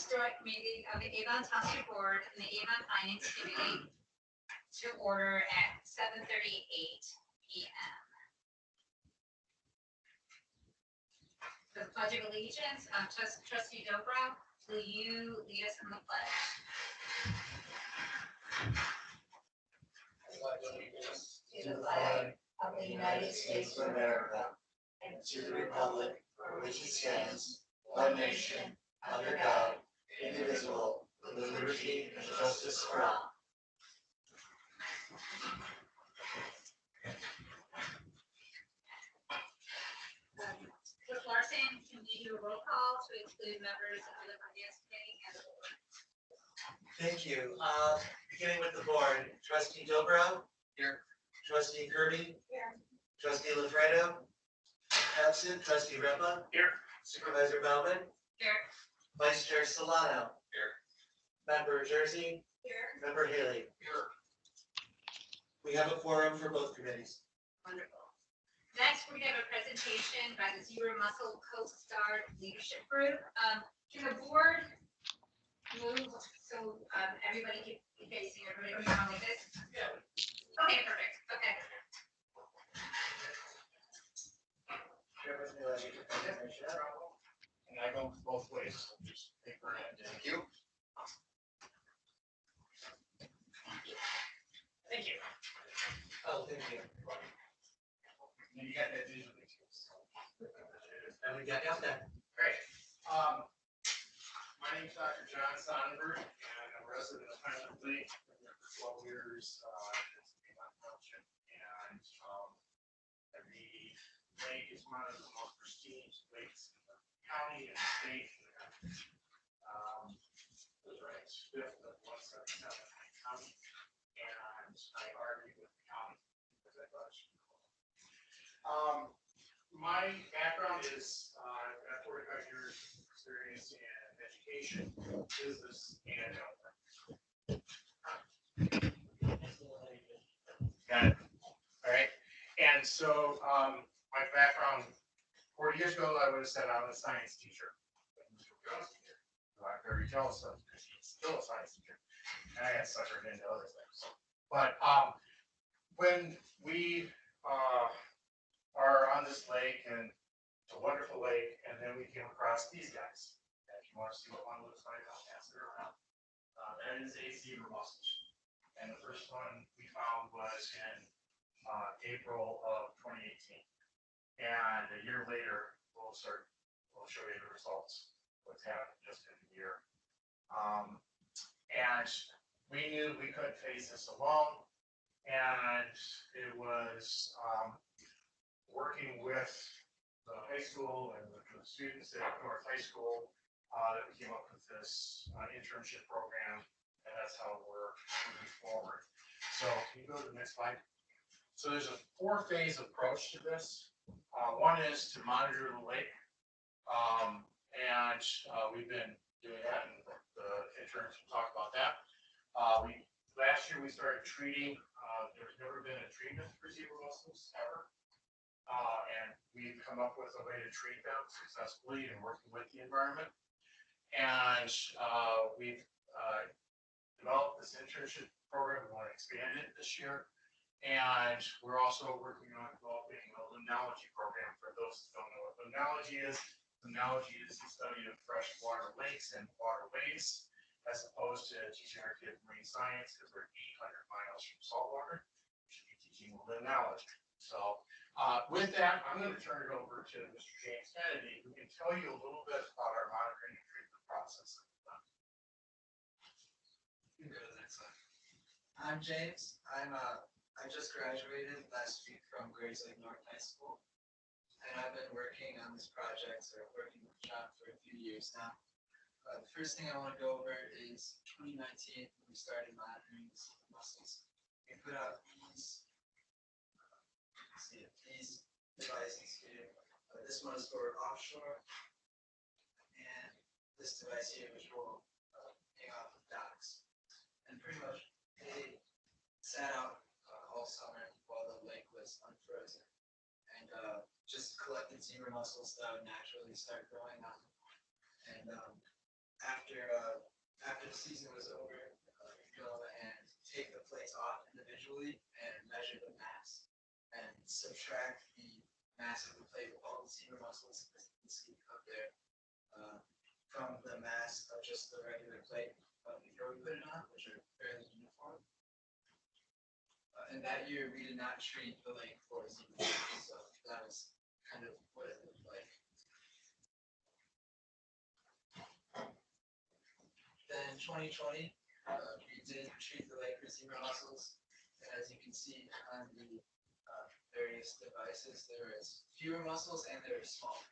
Historic Committee of the Avon Township Board and the Avon Finance Committee to order at 7:38 p.m. For the Pledge of Allegiance, Trustee Dobro, will you lead us in the pledge? I pledge allegiance to the flag of the United States of America and to the republic for which it stands, one nation, under God, indivisible, with liberty and justice for all. Clerk Larson, can we do a roll call to include members of the Finance Committee and the board? Thank you. Beginning with the board, Trustee Dobro. Here. Trustee Kirby. Here. Trustee Lafredo. Absent. Trustee Repa. Here. Supervisor Bowman. Here. Vice Chair Solano. Here. Member Jersey. Here. Member Haley. Here. We have a quorum for both committees. Wonderful. Next, we're going to have a presentation by the Zero Muscle Coast Guard Leadership Group. Can the board move so everybody can be facing everybody around like this? Yeah. Okay, perfect. Okay. And I go both ways. So just take her in. Thank you. Thank you. Oh, thank you. And you got that visually too. And we got that. Great. My name is Dr. John Sonnenberg, and I'm a resident of Highland Lake. I've been here for 12 years in Avon Township, and the lake is one of the most pristine lakes in the county and the state. It's fifth of 177 in the county, and I argued with the county because I thought it should be cool. My background is I've got 45 years experience in education, business, and health. Got it. All right. And so my background, 40 years ago, I would have said I was a science teacher. I'm very jealous of because he's still a science teacher. And I got suckered into other things. But when we are on this lake, and it's a wonderful lake, and then we came across these guys. And if you want to see what one looks like, I'll pass it around. That is a zebra mussel. And the first one we found was in April of 2018. And a year later, we'll show you the results, what's happened just in a year. And we knew we couldn't face this alone. And it was working with the high school and the students at North High School that we came up with this internship program, and that's how we're moving forward. So can you go to the next slide? So there's a 4-phase approach to this. One is to monitor the lake, and we've been doing that, and the interns will talk about that. Last year we started treating. There's never been a treatment for zebra mussels ever. And we've come up with a way to treat them successfully and working with the environment. And we've developed this internship program. We want to expand it this year. And we're also working on developing a limnology program for those who don't know what limnology is. Limnology is the study of freshwater lakes and waterways, as opposed to teaching our kids marine science because we're 800 miles from saltwater. We should be teaching limnology. So with that, I'm going to turn it over to Mr. James Kennedy, who can tell you a little bit about our monitoring and treatment process. You can go to the next slide. I'm James. I just graduated last week from Grays Lake North High School, and I've been working on this project or working with John for a few years now. The first thing I want to go over is 2019 when we started monitoring the mussels. We put out these devices here. This one is for offshore, and this device here, which will hang off the docks. And pretty much they sat out all summer while the lake was unfrozen, and just collected zebra mussels that would naturally start growing on. And after the season was over, we go and take the plates off individually and measure the mass and subtract the mass of the plate with all the zebra mussels, as you can see up there, from the mass of just the regular plate before we put it on, which are fairly uniform. And that year we did not treat the lake for zebra mussels, so that was kind of what it looked like. Then in 2020, we did treat the lake for zebra mussels. And as you can see on the various devices, there is fewer mussels and they're smaller.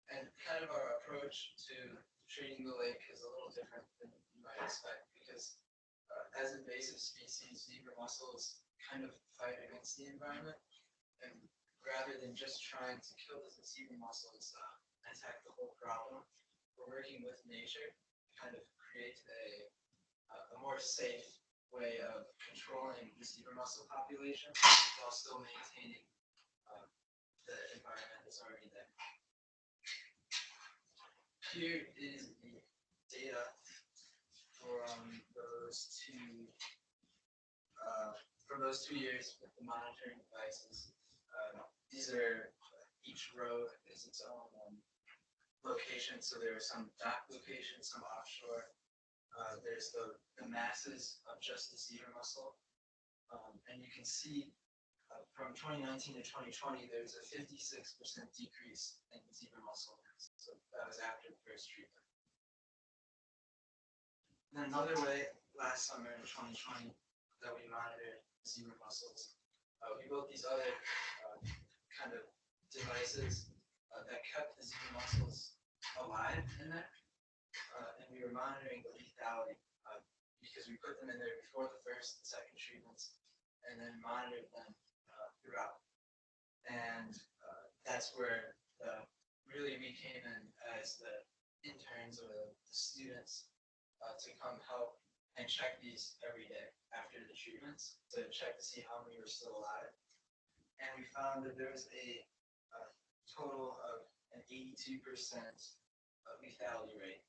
And kind of our approach to treating the lake is a little different than you might expect because as invasive species, zebra mussels kind of fight against the environment. And rather than just trying to kill the zebra mussels, attack the whole problem, we're working with nature to kind of create a more safe way of controlling the zebra mussel population while still maintaining the environment that's already there. Here is the data from those 2 years with the monitoring devices. These are each row is its own location. So there are some dock locations, some offshore. There's the masses of just the zebra mussel. And you can see from 2019 to 2020, there's a 56% decrease in zebra mussel. So that was after the first treatment. And then another way, last summer in 2020, that we monitored zebra mussels, we built these other kind of devices that kept the zebra mussels alive in there. And we were monitoring the lethality because we put them in there before the first and second treatments and then monitored them throughout. And that's where really we came in as the interns or the students to come help and check these every day after the treatments to check to see how many were still alive. And we found that there was a total of an 82% lethality rate.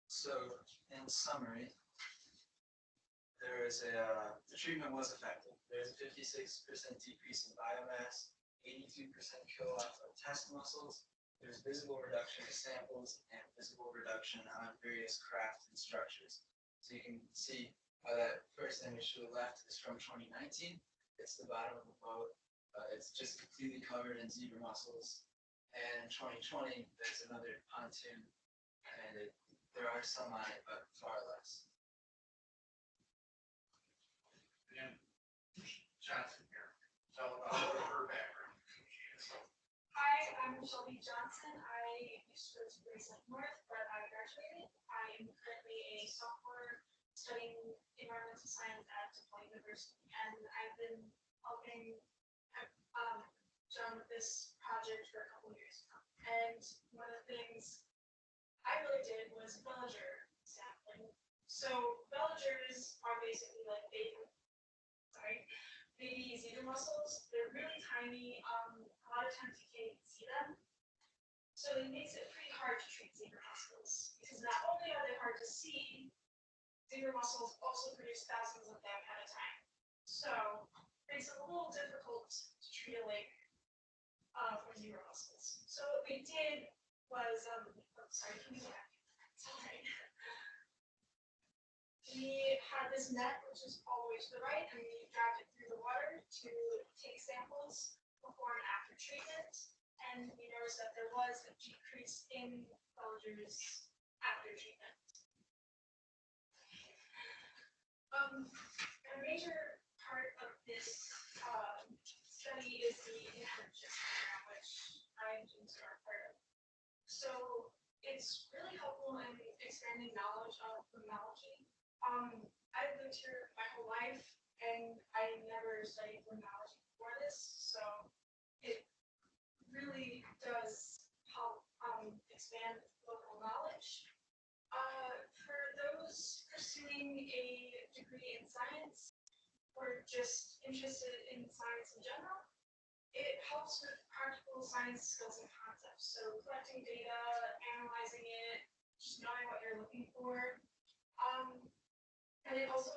So in summary, the treatment was effective. There's a 56% decrease in biomass, 82% kill off of test mussels. There's visible reduction of samples and visible reduction on various crafts and structures. So you can see that first image to the left is from 2019. It's the bottom of the boat. It's just completely covered in zebra mussels. And in 2020, there's another pontoon, and there are some on it, but far less. And Johnson here. Tell about her background. Hi, I'm Shelby Johnson. I used to go to Grace Lake North, but I graduated. I am currently a sophomore studying environmental science at DePaul University, and I've been helping John with this project for a couple years now. And one of the things I really did was villager sampling. So villagers are basically like baby zebra mussels. They're really tiny. A lot of times you can't even see them. So it makes it pretty hard to treat zebra mussels because not only are they hard to see, zebra mussels also produce thousands of them at a time. So it makes it a little difficult to treat a lake for zebra mussels. So what we did was, sorry, can you go back? Sorry. We had this net, which is all the way to the right, and we dragged it through the water to take samples before and after treatment. And we noticed that there was a decrease in villagers after treatment. A major part of this study is the internship program, which I and James are part of. So it's really helpful in expanding knowledge of limnology. I've lived here my whole life, and I never studied limnology before this, so it really does help expand local knowledge. For those pursuing a degree in science or just interested in science in general, it helps with practical science skills and concepts. So collecting data, analyzing it, just knowing what you're looking for. And it also,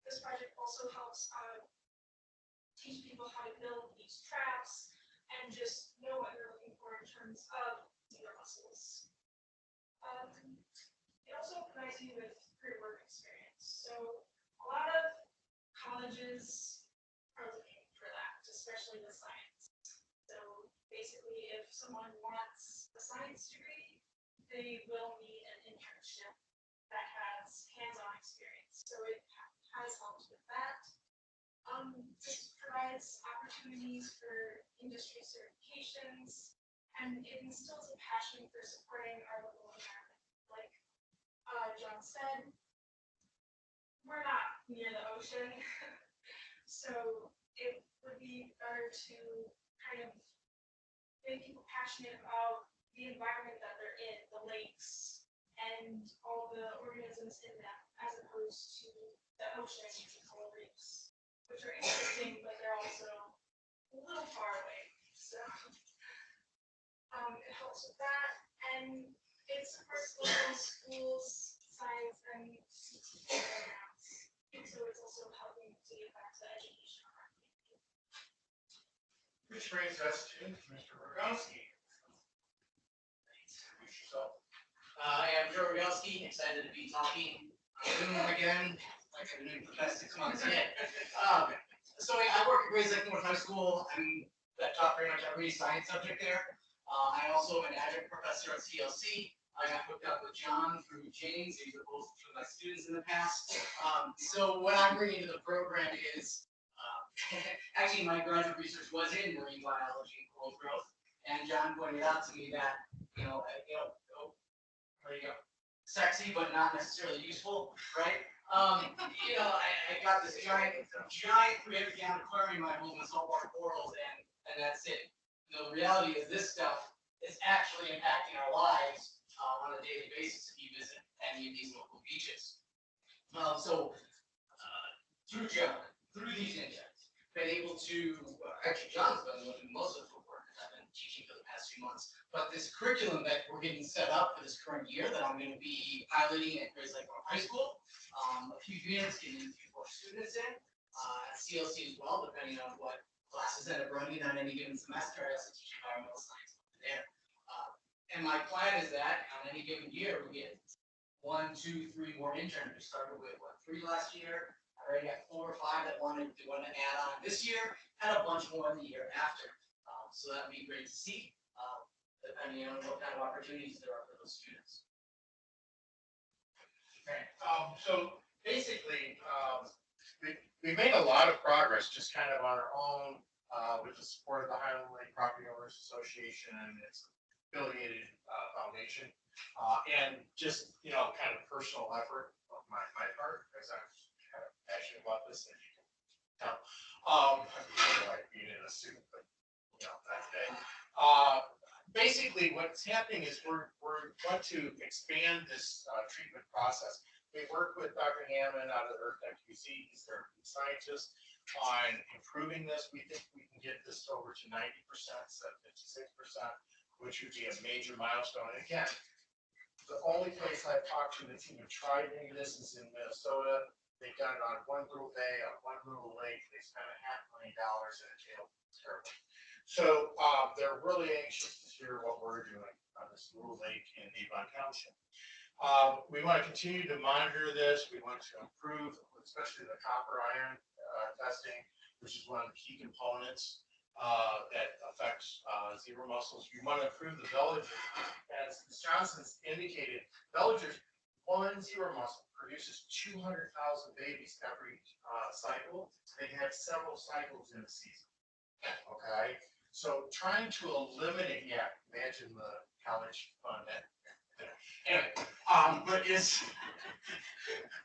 this project also helps teach people how to build these traps and just know what you're looking for in terms of zebra mussels. It also provides you with career work experience. So a lot of colleges are looking for that, especially with science. So basically, if someone wants a science degree, they will need an internship that has hands-on experience. So it has helped with that. This provides opportunities for industry certifications, and it instills a passion for supporting our local environment. Like John said, we're not near the ocean, so it would be better to kind of make people passionate about the environment that they're in, the lakes, and all the organisms in them, as opposed to the ocean and coral reefs, which are interesting, but they're also a little far away. So it helps with that, and it supports local schools, science, and programs. So it's also helping to give back to education. Which brings us to Mr. Rogowski. Introduce yourself. I am Joe Rogalski, excited to be talking on Zoom again, like I've been doing for the past 6 months. So I work at Gray's Lake North High School. I taught pretty much every science subject there. I also am an adjunct professor at CLC. I got hooked up with John through James. These are both two of my students in the past. So what I'm bringing to the program is, actually my graduate research was in marine biology and coral growth. And John pointed out to me that, there you go, sexy but not necessarily useful, right? I got this giant 300-gallon aquarium I hold with saltwater corals, and that's it. The reality is this stuff is actually impacting our lives on a daily basis if you visit any of these local beaches. Through John, through these interns, been able to, actually John's been doing most of the work that I've been teaching for the past few months, but this curriculum that we're getting set up for this current year that I'm going to be piloting at Gray's Lake North High School, a few units, getting a few more students in, at CLC as well, depending on what classes end up running on any given semester. I also teach environmental science over there. And my plan is that on any given year, we get 1, 2, 3 more interns. We started with 3 last year. I already got 4 or 5 that want to add on this year, and a bunch more in the year after. So that'd be great to see, depending on what kind of opportunities there are for those students. Okay, so basically, we made a lot of progress just kind of on our own with the support of the Highland Lake Property Owners Association and its affiliated foundation, and just kind of personal effort of my part, because I'm kind of passionate about this, as you can tell. I like being in a suit, but not today. Basically, what's happening is we're going to expand this treatment process. We work with Dr. Hammond out of Earth QC, he's their scientist, on improving this. We think we can get this over to 90% instead of 56%, which would be a major milestone. And again, the only place I've talked to that's even tried any of this is in Minnesota. They've done it on one little bay, on one little lake. They spent $500,000 and it failed terribly. So they're really anxious to hear what we're doing on this little lake in Avon Township. We want to continue to monitor this. We want to improve, especially the copper iron testing, which is one of the key components that affects zebra mussels. We want to improve the veliger. As Ms. Johnson's indicated, veligers, one zebra mussel produces 200,000 babies every cycle. They have several cycles in a season. Okay, so trying to eliminate, imagine the college fund. Anyway,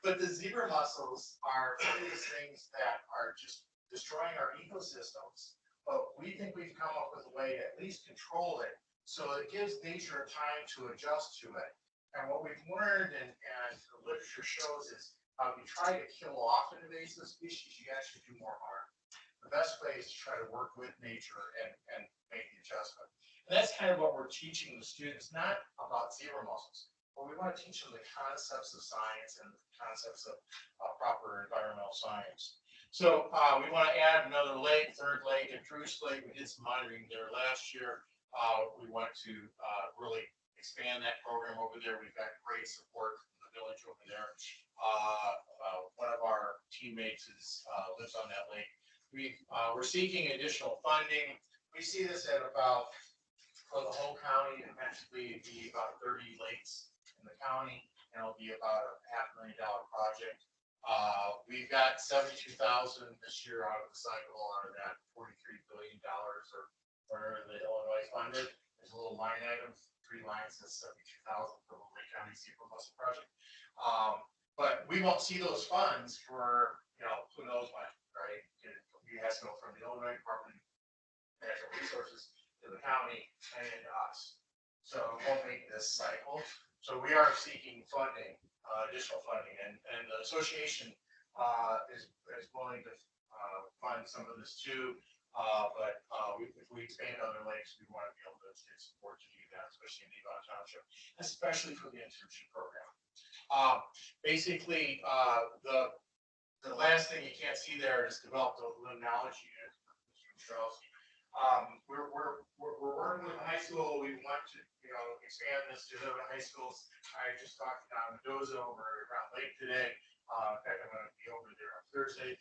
but the zebra mussels are one of these things that are just destroying our ecosystems. But we think we've come up with a way to at least control it, so it gives nature time to adjust to it. And what we've learned, and the literature shows, is if you try to kill off an invasive species, you actually do more harm. the best way is to try to work with nature and make the adjustment. And that's kind of what we're teaching the students, not about zebra mussels, but we want to teach them the concepts of science and the concepts of proper environmental science. So we want to add another lake, third lake at Druce Lake. We did some monitoring there last year. We want to really expand that program over there. We've got great support from the village over there. One of our teammates lives on that lake. We're seeking additional funding. We see this at about, for the whole county, eventually it'd be about 30 lakes in the county, and it'll be about a $500,000 project. We've got 72,000 this year out of the cycle, out of that $43 billion or where the Illinois funded. There's a little line item, 3 lines, that's 72,000 for the Lake County Zebra Mussel Project. But we won't see those funds for, who knows when, right? We have to go from the Illinois Department of Natural Resources to the county and into us. So it won't make this cycle. So we are seeking funding, additional funding, and the association is willing to fund some of this too. But if we expand other lakes, we want to be able to get support to do that, especially in Avon Township, especially for the internship program. Basically, the last thing you can't see there is develop the limnology unit. We're working with the high school. We want to, expand this to other high schools. I just talked to Don Mendoza over around Lake today. In fact, I'm going to be over there on Thursday.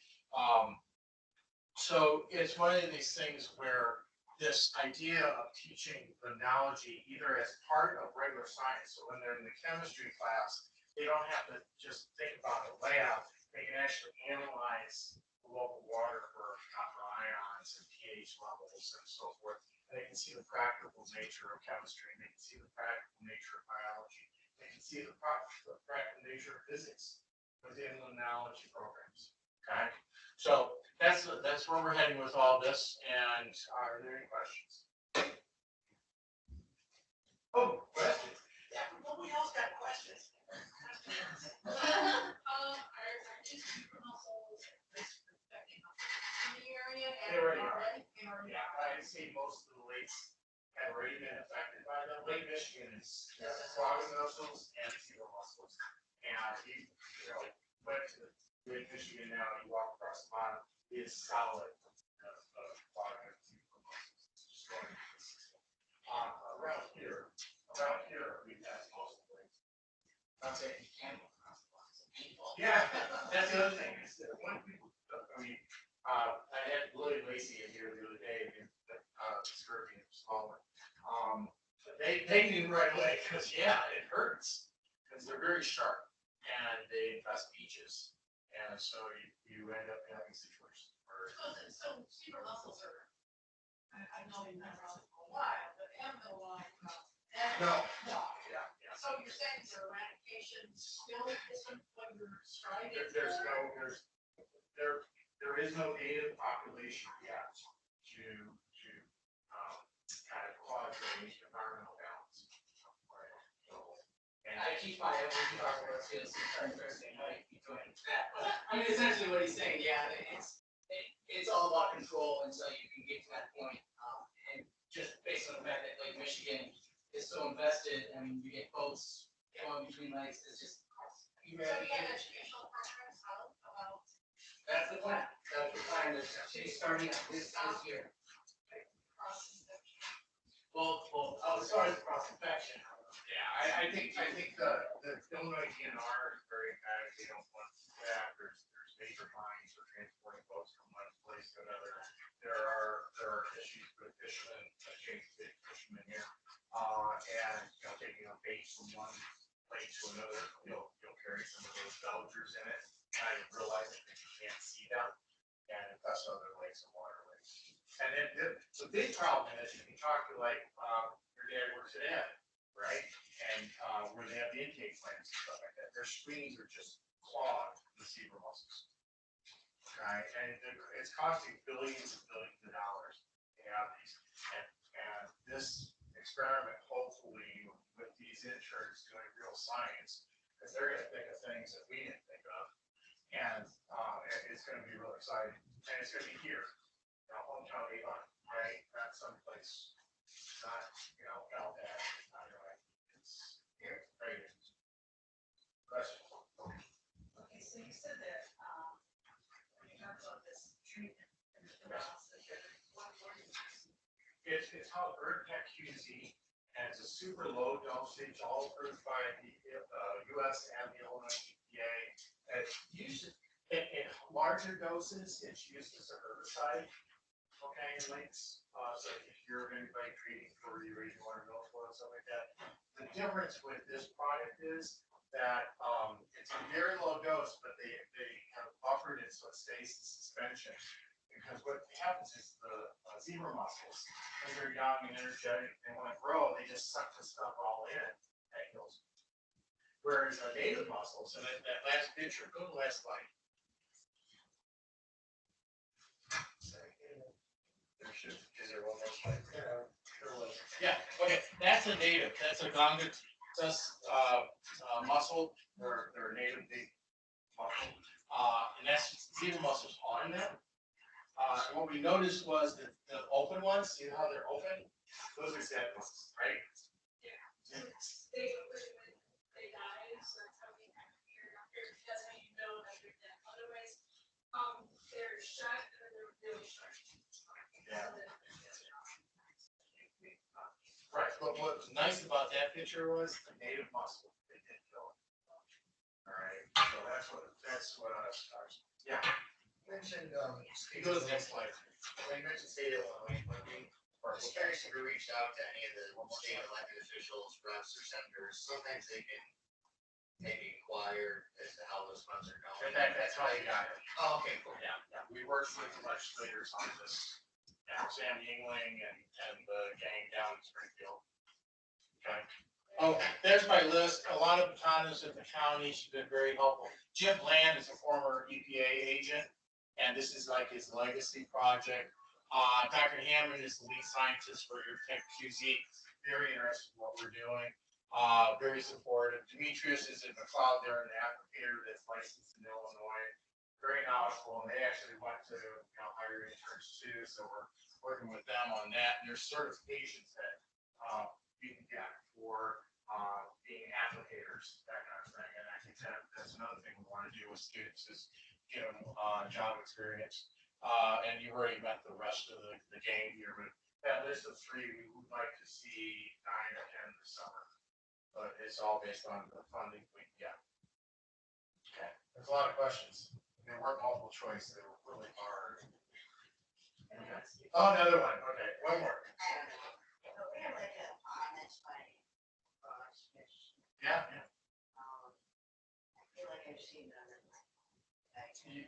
So it's one of these things where this idea of teaching limnology either as part of regular science, so when they're in the chemistry class, they don't have to just think about a lab. They can actually analyze the local water for copper ions and pH levels and so forth. And they can see the practical nature of chemistry, and they can see the practical nature of biology. They can see the practical nature of physics within limnology programs. Okay, so that's where we're heading with all this. And are there any questions? Oh, questions? Yeah, nobody else got questions. Are just zebra mussels affecting the area and They already are. already? Yeah, I'd say most of the lakes have already been affected by them. Lake Michigan is frog mussels and zebra mussels. And you went to Lake Michigan now, you walk across the bottom, it is solid frog and zebra mussels destroying the system. Around here, we've had most of the lakes. I'm saying you can't look across the box. Yeah, that's the other thing. Is that when people, I had Willie Lacey in here the other day, and Scurvy and Smallman. They knew right away because it hurts because they're very sharp and they infest beaches, and so you end up having situations where. So zebra mussels are, I know you've been around for a while, but they haven't been around about. No. Yeah. So you're saying their eradication still isn't what you're striving for? There is no native population yet to kind of cause the environmental balance. Right. So, and I teach my evolution doctoral students, it's very interesting how you keep doing that. But I mean, essentially what he's saying, it's all about control until you can get to that point. And just based on the fact that Lake Michigan is so invested, I mean, you get boats going between lakes, it's just. So you have educational programs about. That's the plan. That's the plan. She's starting this year. Well, as far as cross infection. yeah, I think the Illinois DNR is very emphatic. They don't want that. There's major fines for transporting boats from one place to another. There are issues with fishermen, fishermen here, and taking a bait from one lake to another. You'll carry some of those belchers in it. I realize that you can't see them, and infest other lakes and waterways. And then the big problem is you can talk to your dad works at Ed, right? And where they have the intake plants and stuff like that. Their screens are just clogged with zebra mussels. Okay, and it's costing billions and billions of dollars to have these. And this experiment, hopefully, with these interns doing real science, because they're going to think of things that we didn't think of. And it's going to be real exciting. And it's going to be here. it's not, you know, without that, it's not right. It's great. Question? Okay, so you said that, when you talk about this treatment, and the process, what word is it? It's called Tech QZ, and it's a super low dosage, all approved by the US and the Illinois EPA. It's used in larger doses, it's used as a herbicide, okay, in lakes. So if you're anybody treating for your water milfoil and stuff like that. The difference with this product is that it's a very low dose, but they have buffered it so it stays in suspension. Because what happens is the zebra mussels, when they're young and energetic, they want to grow, they just suck the stuff all in and kills. Whereas native mussels, and that last picture, go to the last slide. There should, is there one more slide? Yeah, sure was. Yeah, okay, that's a native, that's a Ganga mussel, they're native big mussel. And that's zebra mussels on them. And what we noticed was that the open ones, see how they're open? Those are dead ones, right? They open when they die, so that's how we kind of figure out, or that's how you know that they're dead. Otherwise, they're shut and then they're really sharp. Yeah. So then- Right, but what was nice about that picture was the native mussel, they did kill it. All right, so that's what I was, yeah. Mentioned, You go to the next slide. when you mentioned state of Illinois funding, I was curious if you reached out to any of the state elected officials, reps or senators, sometimes they can maybe inquire as to how those funds are going. In fact, that's how you got it. Oh, okay, cool. Yeah, we worked with the legislators on this. Yeah, Sam Yingling and the gang down in Springfield. Okay. Oh, there's my list. Alana Patanas at the county, she's been very helpful. Jim Bland is a former EPA agent, and this is like his legacy project. Dr. Hammond is the lead scientist for your Tech QZ. Very interested in what we're doing. Very supportive. Demetrius is in McLeod. They're an applicator that's licensed in Illinois. Very knowledgeable, and they actually went to hire interns too. So we're working with them on that. And there's certifications that you can get for being applicators, that kind of thing. And I think that's another thing we want to do with students is give them job experience. And you already met the rest of the gang here, but that list of 3, we would like to see 9 or 10 this summer. But it's all based on the funding we get. Okay, there's a lot of questions. They weren't multiple choice, they were really hard. Okay. Oh, another one, okay, one more. We have like a pond that's by, fish. Yeah, I feel like I've seen them in you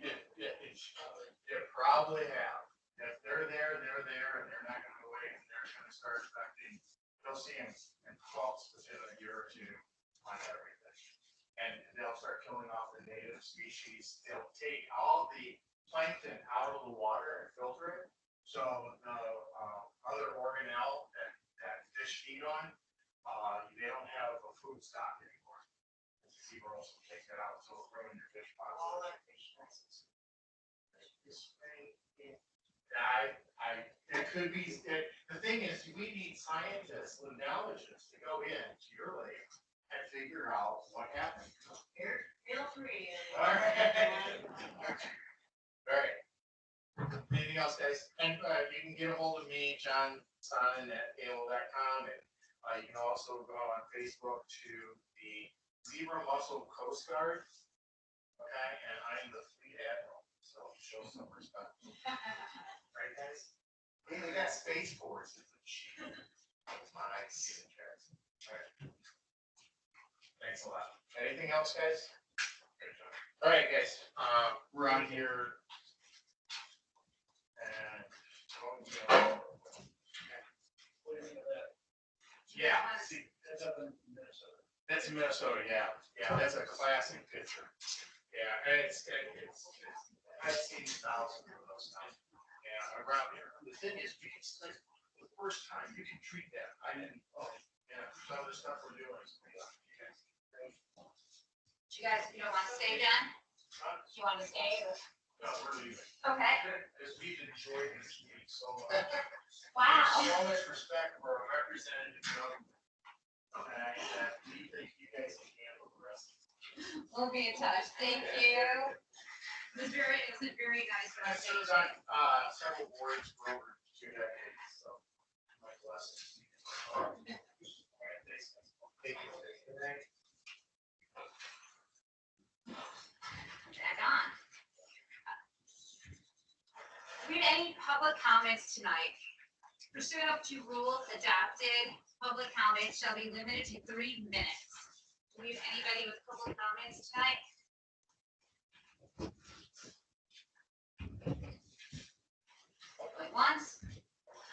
probably have. If they're there, and they're not gonna go away, and they're gonna start affecting, you'll see them in faults within a year or 2 on everything. And they'll start killing off the native species. They'll take all the plankton out of the water and filter it. So the other organelle that fish feed on, they don't have a food stock anymore. The zebra also take that out, so it'll ruin your fish all population. our fish nets. It's very big. It could be, the thing is, we need scientists, limnologists to go into your lake and figure out what happened. Here, feel free. All right. All right. Anything else, guys? And you can get a hold of me, John Sonnen at AOL.com, and you can also go on Facebook to the Zebra Mussel Coast Guard. Okay, and I'm the fleet admiral, so show some respect. Right, guys? Hey, we got Space Force as a chief. Come on, I can see the chairs. All right. Thanks a lot. Anything else, guys? All right, guys, we're on here. And, What do you think of that? yeah, see, That's up in Minnesota. that's in Minnesota, yeah. Yeah, that's a classic picture. Yeah, and it's I've seen thousands of those now. Yeah, around here. The thing is, you can, like, the first time, you can treat that. I didn't, yeah, some of the stuff we're doing is pretty good. Do you guys, want to stay, John? Do you want to stay? No, we're leaving. Okay, Because we've enjoyed this meeting so much. wow. So much respect for our representative government. And we think you guys can handle the rest. We'll be in touch. Thank you. It was a very nice I served presentation. on several boards for over 2 decades, so my blessings. Thank you. Back on. Do we have any public comments tonight? Pursuant to rules adopted, public comments shall be limited to 3 minutes. Do we have anybody with public comments tonight? Going once,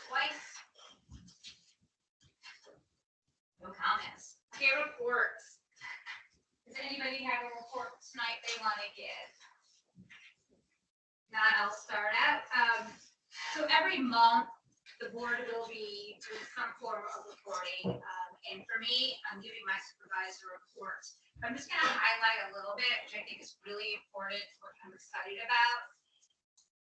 twice. No comments. Okay, reports. Does anybody have a report tonight they want to give? Not, I'll start out. So every month, the board will be doing some form of reporting. And for me, I'm giving my supervisor report. I'm just gonna highlight a little bit, which I think is really important, what I'm excited about.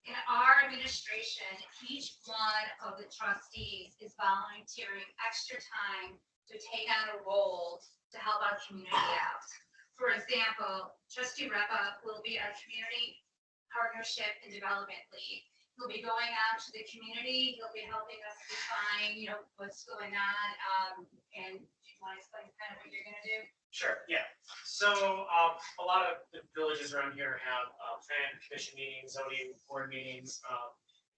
In our administration, each one of the trustees is volunteering extra time to take on a role to help our community out. For example, trustee Repa will be our community partnership and development lead. He'll be going out to the community. He'll be helping us define, what's going on. And do you want to explain kind of what you're going to do? Sure, yeah. So a lot of the villages around here have plan commission meetings, zoning board meetings.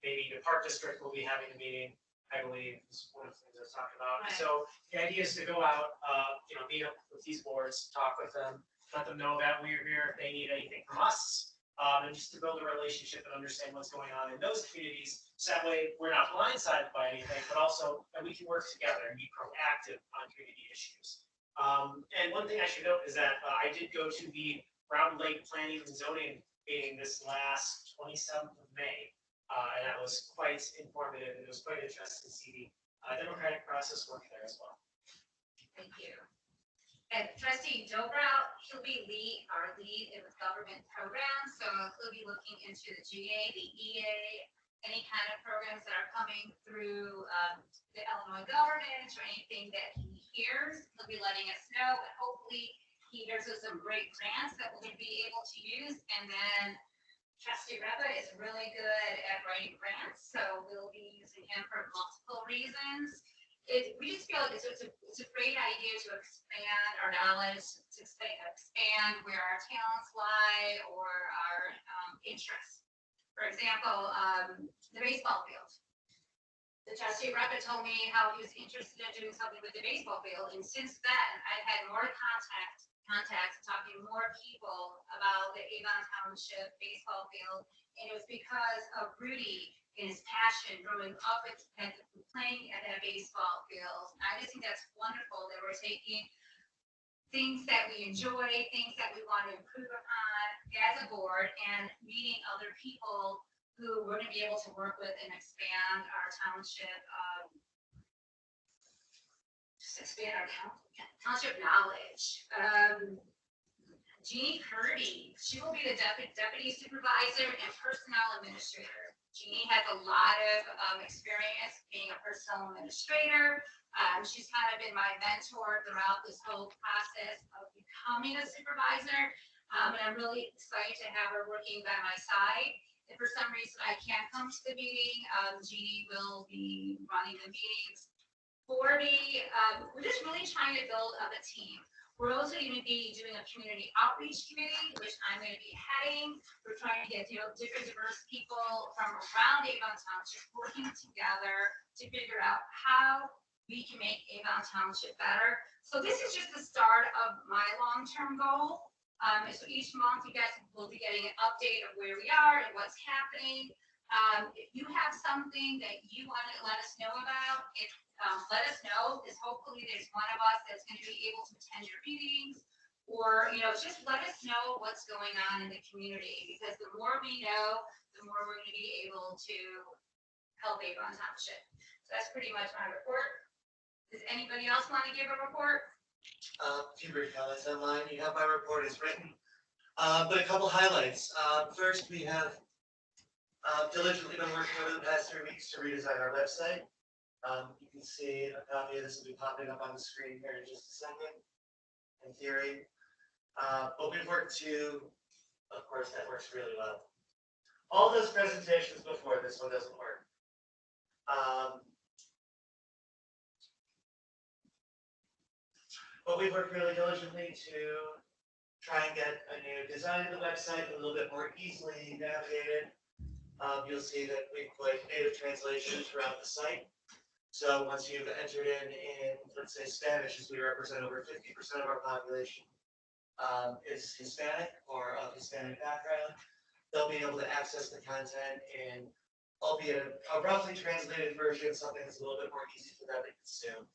Maybe the park district will be having a meeting, I believe, is one of the things I was talking about. Right. So the idea is to go out, meet up with these boards, talk with them, let them know that we're here if they need anything from us. And just to build a relationship and understand what's going on in those communities. So that way we're not blindsided by anything, but also that we can work together and be proactive on community issues. And one thing I should note is that I did go to the Round Lake Planning and Zoning meeting this last 27th of May. And that was quite informative and it was quite interesting to see the democratic process work there as well. Thank you. And trustee Dobrow, he'll be our lead in the government program. So he'll be looking into the GA, the EA, any kind of programs that are coming through the Illinois government or anything that he hears. He'll be letting us know, and hopefully there's some great grants that we'll be able to use. And then trustee Repa is really good at writing grants, so we'll be using him for multiple reasons. We just feel like it's a great idea to expand our knowledge, to expand where our talents lie or our interests. For example, the baseball field. The trustee Repa told me how he was interested in doing something with the baseball field, and since then, I've had more contacts, talking to more people about the Avon Township baseball field, and it was because of Rudy and his passion growing up and playing at that baseball field. I just think that's wonderful that we're taking things that we enjoy, things that we want to improve upon as a board, and meeting other people who we're going to be able to work with and expand our township, township knowledge. Jeannie Kirby, she will be the deputy supervisor and personnel administrator. Jeannie has a lot of experience being a personnel administrator. She's kind of been my mentor throughout this whole process of becoming a supervisor. And I'm really excited to have her working by my side. If for some reason I can't come to the meeting, Jeannie will be running the meetings for me. We're just really trying to build up a team. We're also going to be doing a community outreach committee, which I'm going to be heading. We're trying to get different diverse people from around Avon Township working together to figure out how we can make Avon Township better. So this is just the start of my long-term goal. So each month you guys will be getting an update of where we are and what's happening. If you have something that you want to let us know about, let us know, because hopefully there's one of us that's going to be able to attend your meetings, or just let us know what's going on in the community, because the more we know, the more we're going to be able to help Avon Township. So that's pretty much my report. Does anybody else want to give a report? A few brief comments on mine. You have my report as written. But a couple highlights. First, we have Diligently been working over the past 3 weeks to redesign our website. You can see a copy of this will be popping up on the screen here in just a second, in theory. But we've worked to, of course, that works really well. All those presentations before, this one doesn't work. But we've worked really diligently to try and get a new design of the website a little bit more easily navigated. You'll see that we put native translation throughout the site. So once you've entered in, let's say, Spanish, as we represent over 50% of our population is Hispanic or of Hispanic background, they'll be able to access the content in, albeit a roughly translated version, something that's a little bit more easy for them to consume.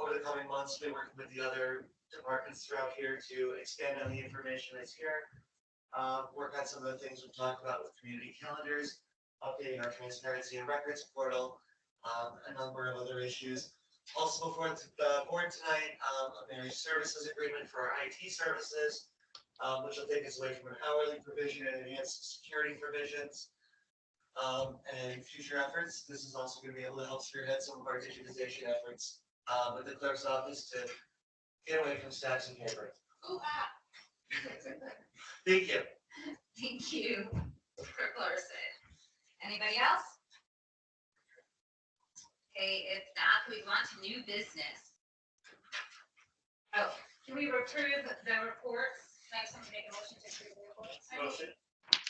Over the coming months, we'll be working with the other departments throughout here to expand on the information that's here. Work on some of the things we've talked about with community calendars, updating our transparency and records portal, a number of other issues. Also before the board tonight, a marriage services agreement for our IT services, which will take us away from an hourly provision and enhanced security provisions. And future efforts, this is also going to be able to help spearhead some of our digitization efforts with the clerk's office to get away from stacks of paper. Ooh, ah. Thank you. Thank you, Clerk Larson. Anybody else? Okay, if not, we want to new business. Oh, can we approve the reports? Can I have someone make a motion to approve the reports? Motion.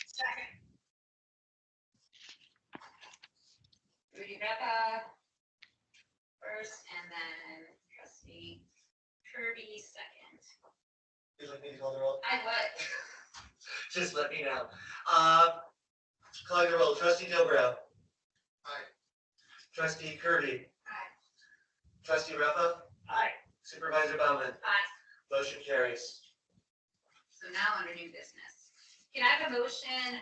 Second. Rudy Rebecca first, and then trustee Kirby second. Would you like me to call the roll? I would. Just let me know. Calling the roll. Trustee Dilbrow. Aye. Trustee Kirby. Aye. Trustee Reppa. Aye. Supervisor Bauman. Aye. Motion carries. So now under new business. Can I have a motion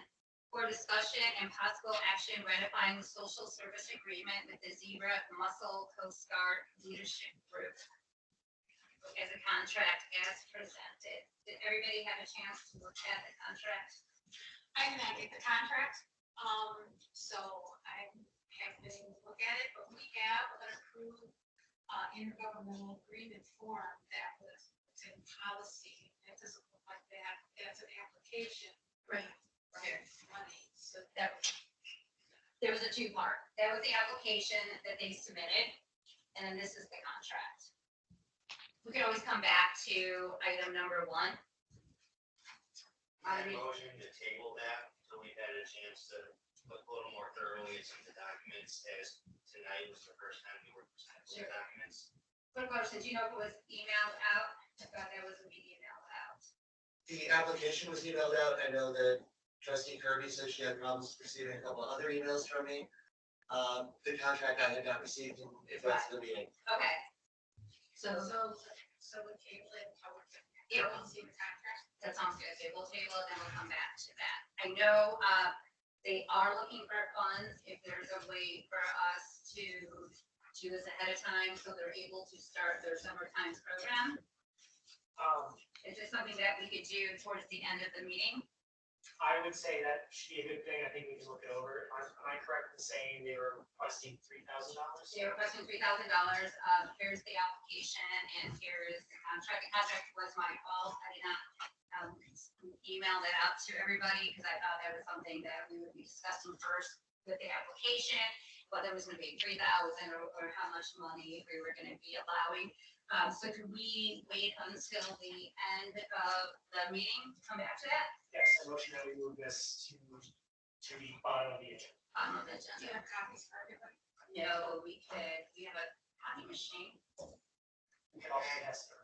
for discussion and possible action ratifying the social service agreement with the Zebra Mussel Coast Guard Leadership Group as a contract as presented? Did everybody have a chance to look at the contract? I did not get the contract, so I haven't been able to look at it, but we have an approved intergovernmental agreement form that was in policy. It doesn't look like that, that's an application. Right. There's money, so That there was a two-part. That was the application that they submitted, and then this is the contract. We can always come back to item number one. I motion to table that until we've had a chance to look a little more thoroughly at some of the documents, as tonight was the first time we were presented with the documents. Clerk Larson, do you know if it was emailed out? I thought that was going to be emailed out. The application was emailed out. I know that Trustee Kirby said she had problems receiving a couple of other emails from me. The contract I had not received in advance of the meeting. Okay. So we table it, how we're Yeah. we'll see the contract. that sounds good. Okay, we'll table it, then we'll come back to that. I know they are looking for funds. If there's a way for us to do this ahead of time so they're able to start their summer times program. Is this something that we could do towards the end of the meeting? I would say that should be a good thing. I think we can look it over. Am I correct in saying they were requesting $3,000? They're requesting $3,000. Here's the application and here's the contract. The contract was my fault. I did not email that out to everybody because I thought that was something that we would be discussing first with the application, whether it was going to be 3,000 or how much money we were going to be allowing. So could we wait until the end of the meeting to come back to that? Yes, I motion that we move this to the bottom of the agenda. On the Do you agenda. have copies for everybody? No, we have a copy machine. We can also ask her.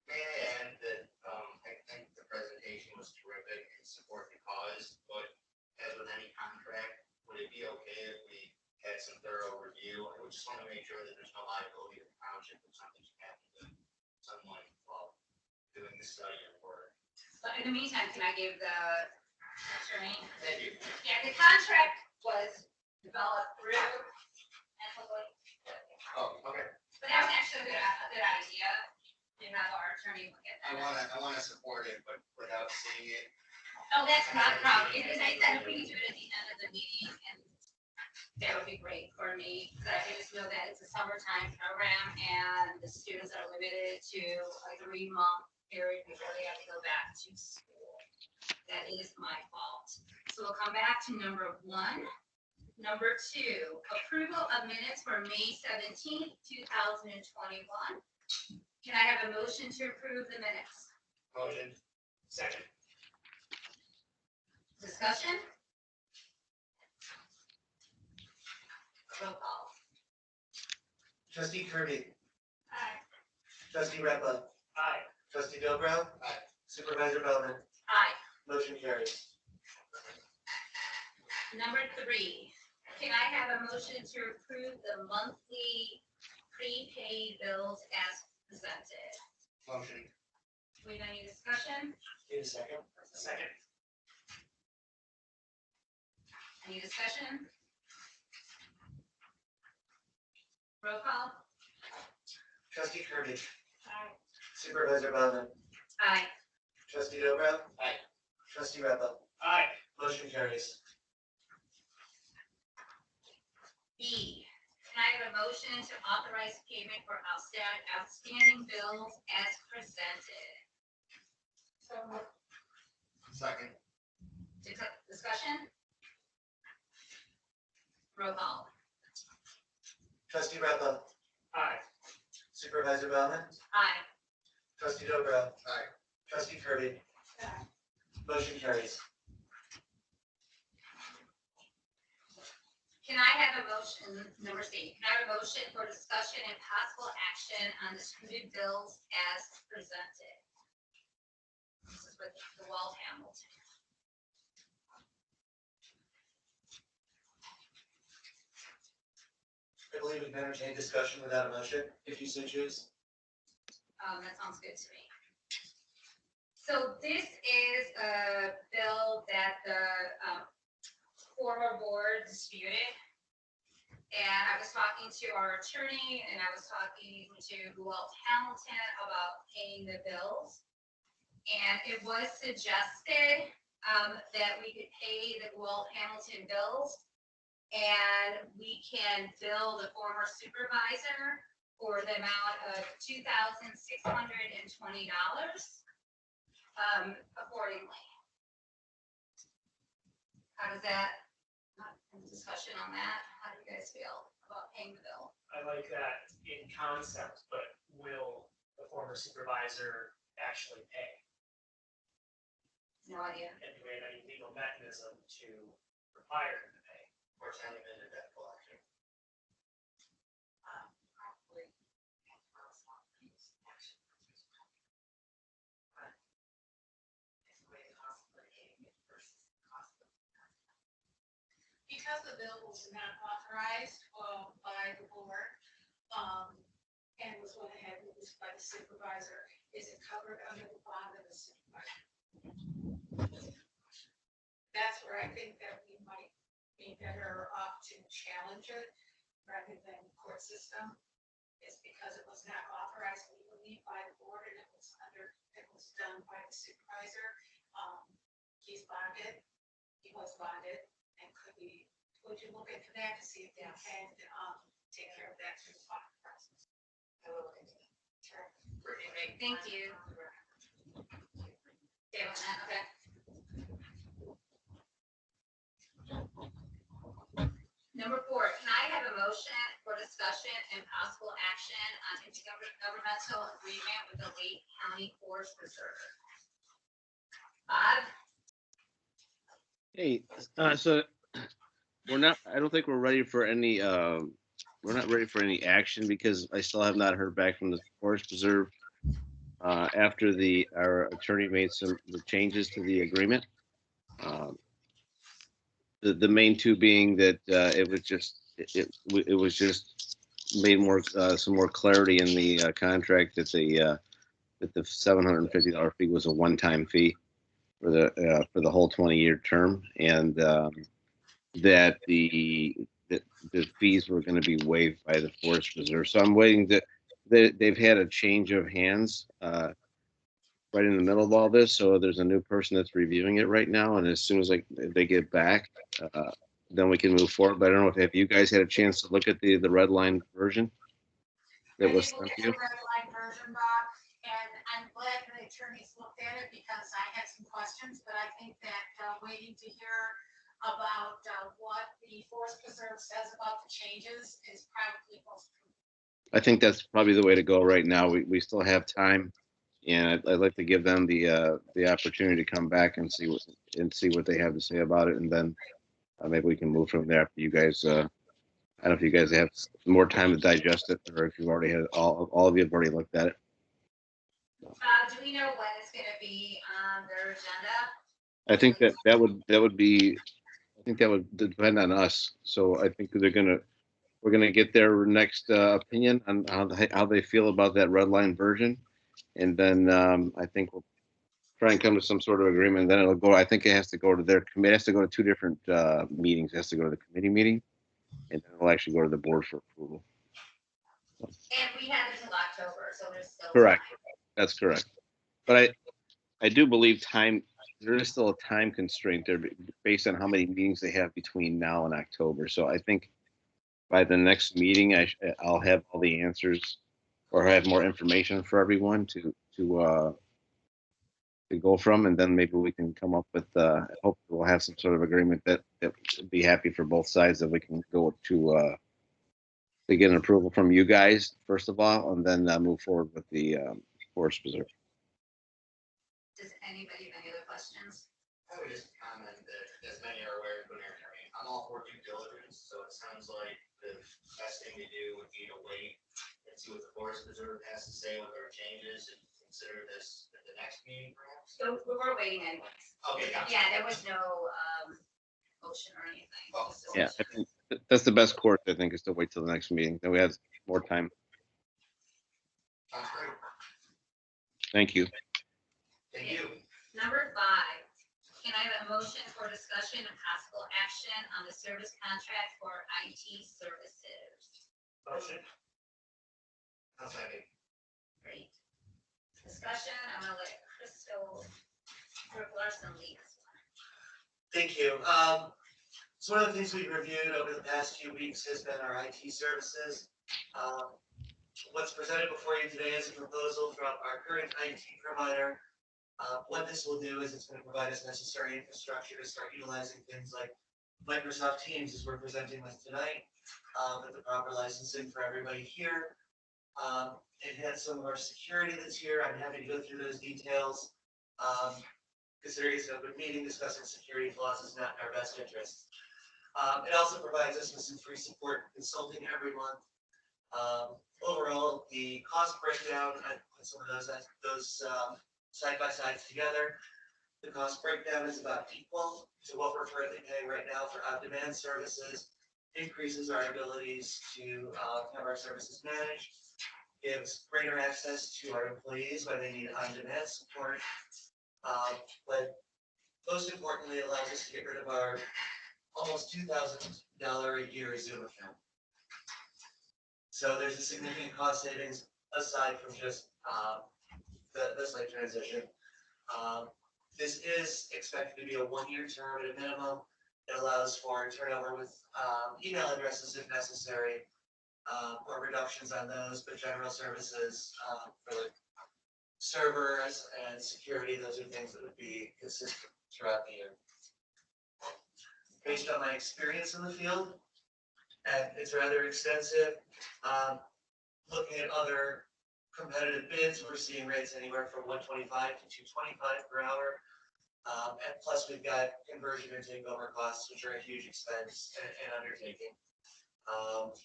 May I add that, I think the presentation was terrific and support the cause, but as with any contract, would it be okay if we had some thorough review? I would just want to make sure that there's no liability to the township if something should happen to someone while doing the study or work. But in the meantime, can I give the attorney? Thank you. Yeah, the contract was developed through and Oh, okay. but that was actually a good idea to have our attorney look at that. I wanna support it, but without seeing it, Oh, that's not a problem. It is nice that if we can do it at the end of the meeting, and that would be great for me, because I just know that it's a summertime program and the students are limited to a 3-month period before they have to go back to school. That is my fault. So we'll come back to number 1. Number 2, approval of minutes for May 17th, 2021. Can I have a motion to approve the minutes? Motion. Second. Discussion? Roll call. Trustee Kirby, Aye. trustee Repa, Aye. trustee Dobro. Aye. Supervisor Bellman, Aye. motion carries. Number 3, can I have a motion to approve the monthly prepaid bills as presented? Motion. We have any discussion? Need a second? Second. Any discussion? Roll call. Trustee Kirby, Aye. supervisor Bellman, Aye. trustee Dobro. Aye. Trustee Repa, Aye. motion carries. B, can I have a motion to authorize payment for outstanding bills as presented? So moved. Second. Discussion? Roll call. Trustee Repa, Aye. supervisor Bellman, Aye. trustee Dobro. Aye. Trustee Kirby, Aye. motion carries. Can I have a motion, number C, can I have a motion for discussion and possible action on disputed bills as presented? This is with the Walt Hamilton. I believe we can entertain discussion without a motion, if you so choose. That sounds good to me. So this is a bill that the former board disputed. And I was talking to our attorney and I was talking to Walt Hamilton about paying the bills. And it was suggested that we could pay the Walt Hamilton bills. And we can bill the former supervisor for the amount of $2,620 accordingly. How does that, any discussion on that? How do you guys feel about paying the bill? I like that in concept, but will the former supervisor actually pay? No idea. And do we have any legal mechanism to require him to pay? Or send him into debt collection. Probably. But it's the way the cost of litigation versus the cost of. Because the bill was not authorized by the board, and was went ahead and was by the supervisor, is it covered under the bond of the supervisor? That's where I think that we might be better off to challenge it rather than court system. Is because it was not authorized legally by the board and it was done by the supervisor. He's bonded, he was bonded, and would you look into that to see if they can, take care of that through the bond process? I will look into that. Sure. Great, thank you. Okay, on that, okay. Number 4, can I have a motion for discussion and possible action on intergovernmental agreement with the Lake County Forest Preserve? Bob? Hey, so I don't think we're ready for any, we're not ready for any action because I still have not heard back from the Forest Preserve after our attorney made some changes to the agreement. The main two being that it was just made more, some more clarity in the contract that the $750 fee was a one-time fee for the whole 20-year term, and that the fees were going to be waived by the Forest Preserve. So I'm waiting they've had a change of hands right in the middle of all this, so there's a new person that's reviewing it right now, and as soon as they get back, then we can move forward. But I don't know if you guys had a chance to look at the red line version that I was did look sent at to the you. red line version, Bob, and I'm glad the attorneys looked at it because I had some questions, but I think that waiting to hear about what the forest preserve says about the changes is probably most. I think that's probably the way to go right now. We still have time, and I'd like to give them the opportunity to come back and see what they have to say about it, and then maybe we can move from there. After you guys, I don't know if you guys have more time to digest it, or if you've already had all of you have already looked at it. Do we know when it's gonna be on their agenda? I think that would be, I think that would depend on us. So I think we're gonna get their next opinion on how they feel about that red line version, and then I think we'll try and come to some sort of agreement. Then it'll go. I think it has to go to their committee. It has to go to two different meetings. It has to go to the committee meeting, and then it'll actually go to the board for approval. And we have it until October, so there's still. Correct. time. That's correct. But I do believe time. There is still a time constraint there based on how many meetings they have between now and October. So I think by the next meeting, I'll have all the answers or have more information for everyone to go from, and then maybe we can come up with. Hopefully, we'll have some sort of agreement that would be happy for both sides, that we can go to get an approval from you guys first of all, and then move forward with the forest preserve. Does anybody have any other questions? I would just comment that, as many are aware, I'm all for due diligence, so it sounds like the best thing to do would be to wait and see what the forest preserve has to say with our changes and consider this at the next meeting perhaps. So we were waiting anyways. Okay, gotcha. Yeah, there was no motion or anything. Oh, just a Yeah, I motion. think that's the best course. I think is to wait till the next meeting. Then we have more time. Sounds great. Thank you. Thank you. Number 5, can I have a motion for discussion and possible action on the service contract for IT services? Motion. I'll second. Great. Discussion, I'm gonna let Crystal Larson lead this one. Thank you. So one of the things we've reviewed over the past few weeks has been our IT services. What's presented before you today is a proposal from our current IT provider. What this will do is it's going to provide us necessary infrastructure to start utilizing things like Microsoft Teams, as we're presenting with tonight, with the proper licensing for everybody here. It has some of our security that's here. I'm happy to go through those details. Considering it's an open meeting, discussing security flaws is not in our best interest. It also provides us with some free support consulting every month. Overall, the cost breakdown, I put some of those side by sides together. The cost breakdown is about equal to what we're currently paying right now for on-demand services. Increases our abilities to have our services managed, gives greater access to our employees when they need on-demand support. But most importantly, it allows us to get rid of our almost $2,000 a year Zoom account. So there's a significant cost savings aside from just the slight transition. This is expected to be a 1-year term at a minimum. It allows for turnover with email addresses if necessary, or reductions on those, but general services for the servers and security, those are things that would be consistent throughout the year. Based on my experience in the field, and it's rather extensive, looking at other competitive bids, we're seeing rates anywhere from $125 to $225 per hour. And plus we've got conversion and takeover costs, which are a huge expense and undertaking.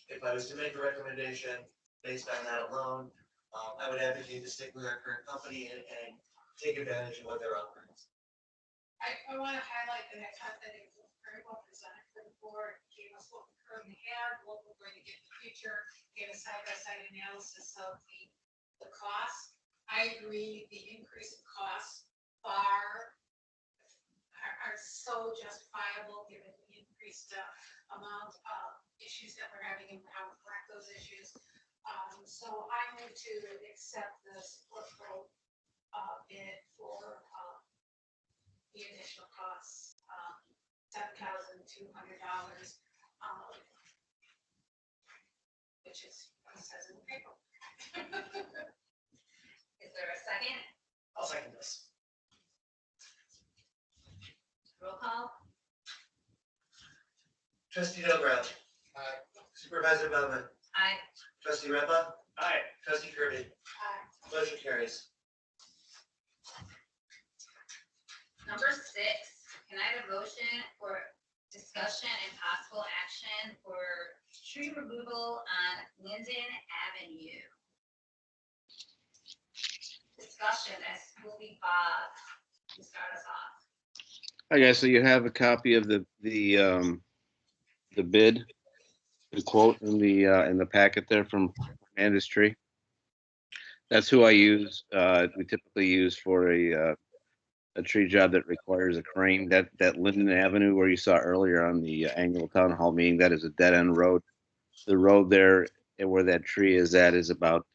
If I was to make a recommendation based on that alone, I would advocate to stick with our current company and take advantage of what they're offering. I want to highlight that I thought that it was very well presented for the board, gave us what we currently have, what we're going to get in the future, gave a side-by-side analysis of the costs. I agree, the increase in costs are so justifiable given the increased amount of issues that we're having and how to correct those issues. So I move to accept the support vote bid for, the initial costs, $7,200, which is what it says in the paper. Is there a second? I'll second this. Roll call? Trustee Dobrowski. Aye. Supervisor Bowman. Aye. Trustee Repa. Aye. Trustee Kirby. Motion carries. Number 6, can I have a motion for discussion and possible action for tree removal on Linden Avenue? Discussion, this will be Bob, to start us off. Okay, so you have a copy of the bid, the quote in the packet there from Industry. That's who I use. We typically use for a tree job that requires a crane. That Linden Avenue where you saw earlier on the annual town hall meeting, that is a dead end road. The road there where that tree is at is about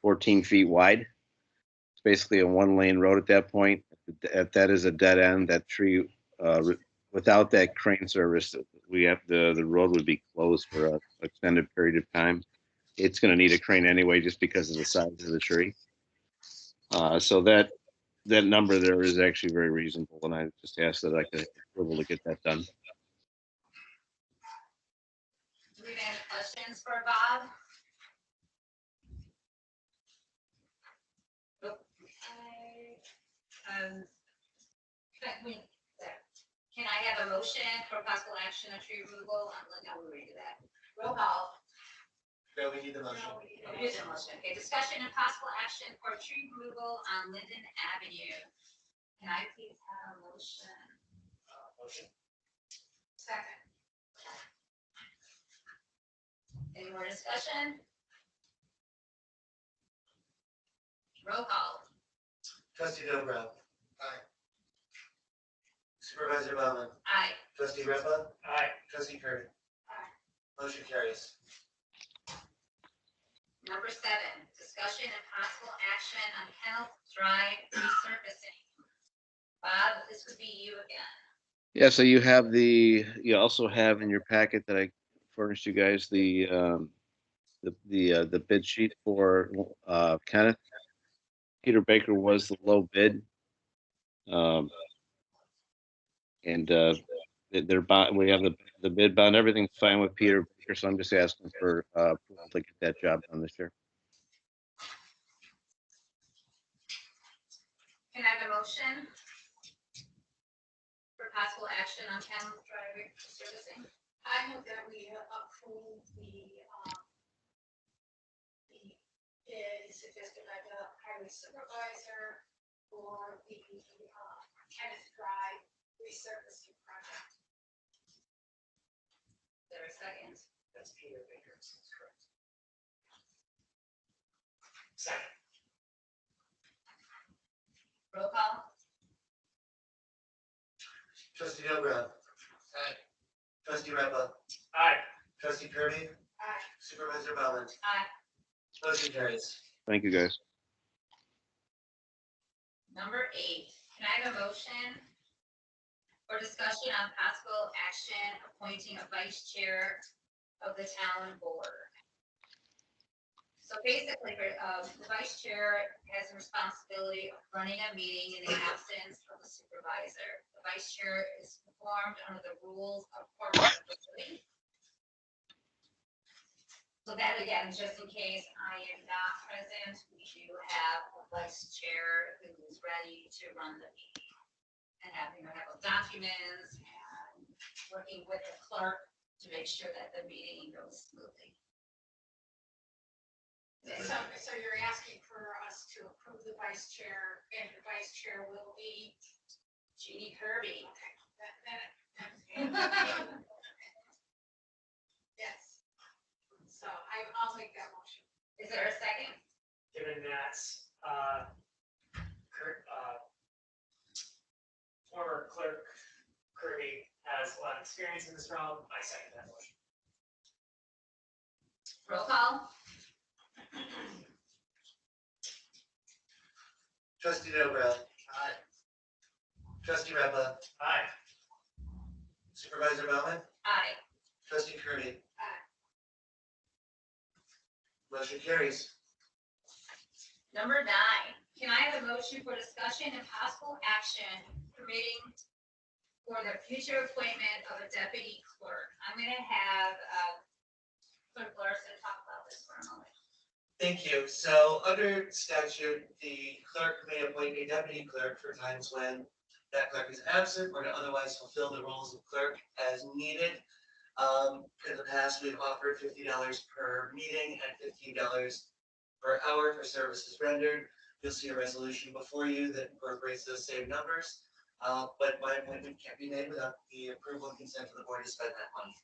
14 feet wide. It's basically a 1-lane road at that point. That is a dead end. That tree, without that crane service, the road would be closed for an extended period of time. It's going to need a crane anyway, just because of the size of the tree. So that number there is actually very reasonable, and I just asked that I could approval to get that done. Do we have any questions for Bob? Nope. Can I have a motion for possible action of tree removal? I'll read that. Roll call. No, we need the motion. It is a motion. Okay, discussion and possible action for tree removal on Linden Avenue. Can I please have a motion? Motion. Second. Any more discussion? Roll call. Trustee Dobrowski. Aye. Supervisor Bowman. Aye. Trustee Repa. Aye. Trustee Kirby. Aye. Motion carries. Number 7, discussion and possible action on Health Drive resurfacing. Bob, this would be you again. Yeah, so you also have in your packet that I furnished you guys the bid sheet for Kenneth. Peter Baker was the low bid. And they're bond, we have the bid bond, everything's fine with Peter Baker, so I'm just asking for approval to get that job done this year. Can I have a motion for possible action on Health Drive resurfacing? I move that we approve the bid suggested by the highway supervisor for the Kenneth Drive resurfacing project. Is there a second? That's Peter Baker, that's correct. Second. Roll call. Trustee Dobrowski. Aye. Trustee Repa. Aye. Trustee Kirby. Aye. Supervisor Bowman. Aye. Motion carries. Thank you, guys. Number 8, can I have a motion for discussion on possible action appointing a vice chair of the town board? So basically, the vice chair has the responsibility of running a meeting in the absence of the supervisor. The vice chair is formed under the rules of corporate authority. So that again, just in case I am not present, we do have a vice chair who is ready to run the meeting. And having to have documents and working with the clerk to make sure that the meeting goes smoothly. So you're asking for us to approve the vice chair, and the vice chair will be Jeannie Kirby. Yes. So I'll make that motion. Is there a second? Given that, former clerk Kirby has a lot of experience in this realm, I second that motion. Roll call. Trustee Dobro. Aye. Trustee Repa. Aye. Supervisor Bowman. Aye. Trustee Kirby. Aye. Motion carries. Number 9, can I have a motion for discussion and possible action permitting for the future appointment of a deputy clerk? I'm gonna have, Clerk Larson talk about this for a moment. Thank you. So under statute, the clerk may appoint a deputy clerk for times when that clerk is absent or to otherwise fulfill the roles of clerk as needed. In the past, we've offered $50 per meeting and $15 per hour for services rendered. You'll see a resolution before you that incorporates those same numbers. But my appointment can't be made without the approval and consent of the board to spend that money.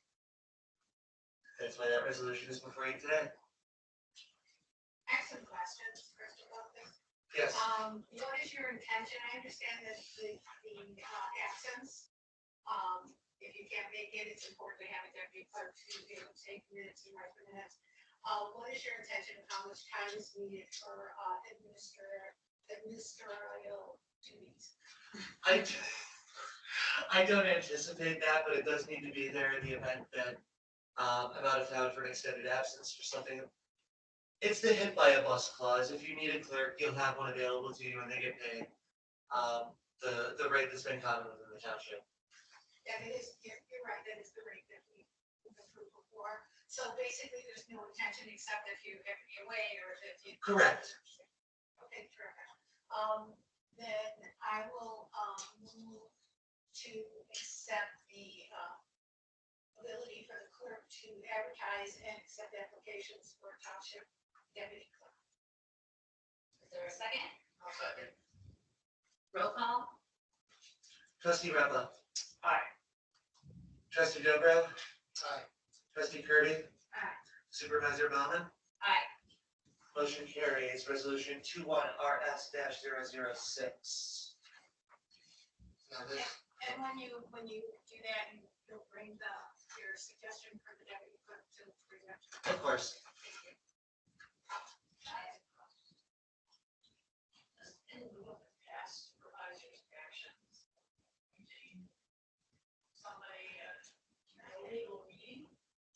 That's why that resolution is before you today. I have some questions first about this. Yes. What is your intention? I understand that the absence, if you can't make it, it's important to have a deputy clerk to be able to take minutes and write the minutes. What is your intention of how much time is needed for administrative duties? I don't anticipate that, but it does need to be there in the event that I'm out of town for an extended absence or something. It's the hit by a bus clause. If you need a clerk, you'll have one available to you and they get paid the rate that's been common within the township. Yeah, it is, you're right, that is the rate that we've approved before. So basically, there's no intention except if you have to be away or if you. Correct. Okay, terrific. Then I will move to accept the ability for the clerk to advertise and accept applications for township deputy clerk. Is there a second? I'll second. Roll call? Trustee Repa. Aye. Trustee Dobro. Aye. Trustee Kirby. Aye. Supervisor Bowman. Aye. Motion carries. Resolution 21-RS-006. Now this, And when you do that, you'll bring your suggestion for the deputy clerk to present. of course. In lieu of past supervisor's actions, somebody at an illegal meeting.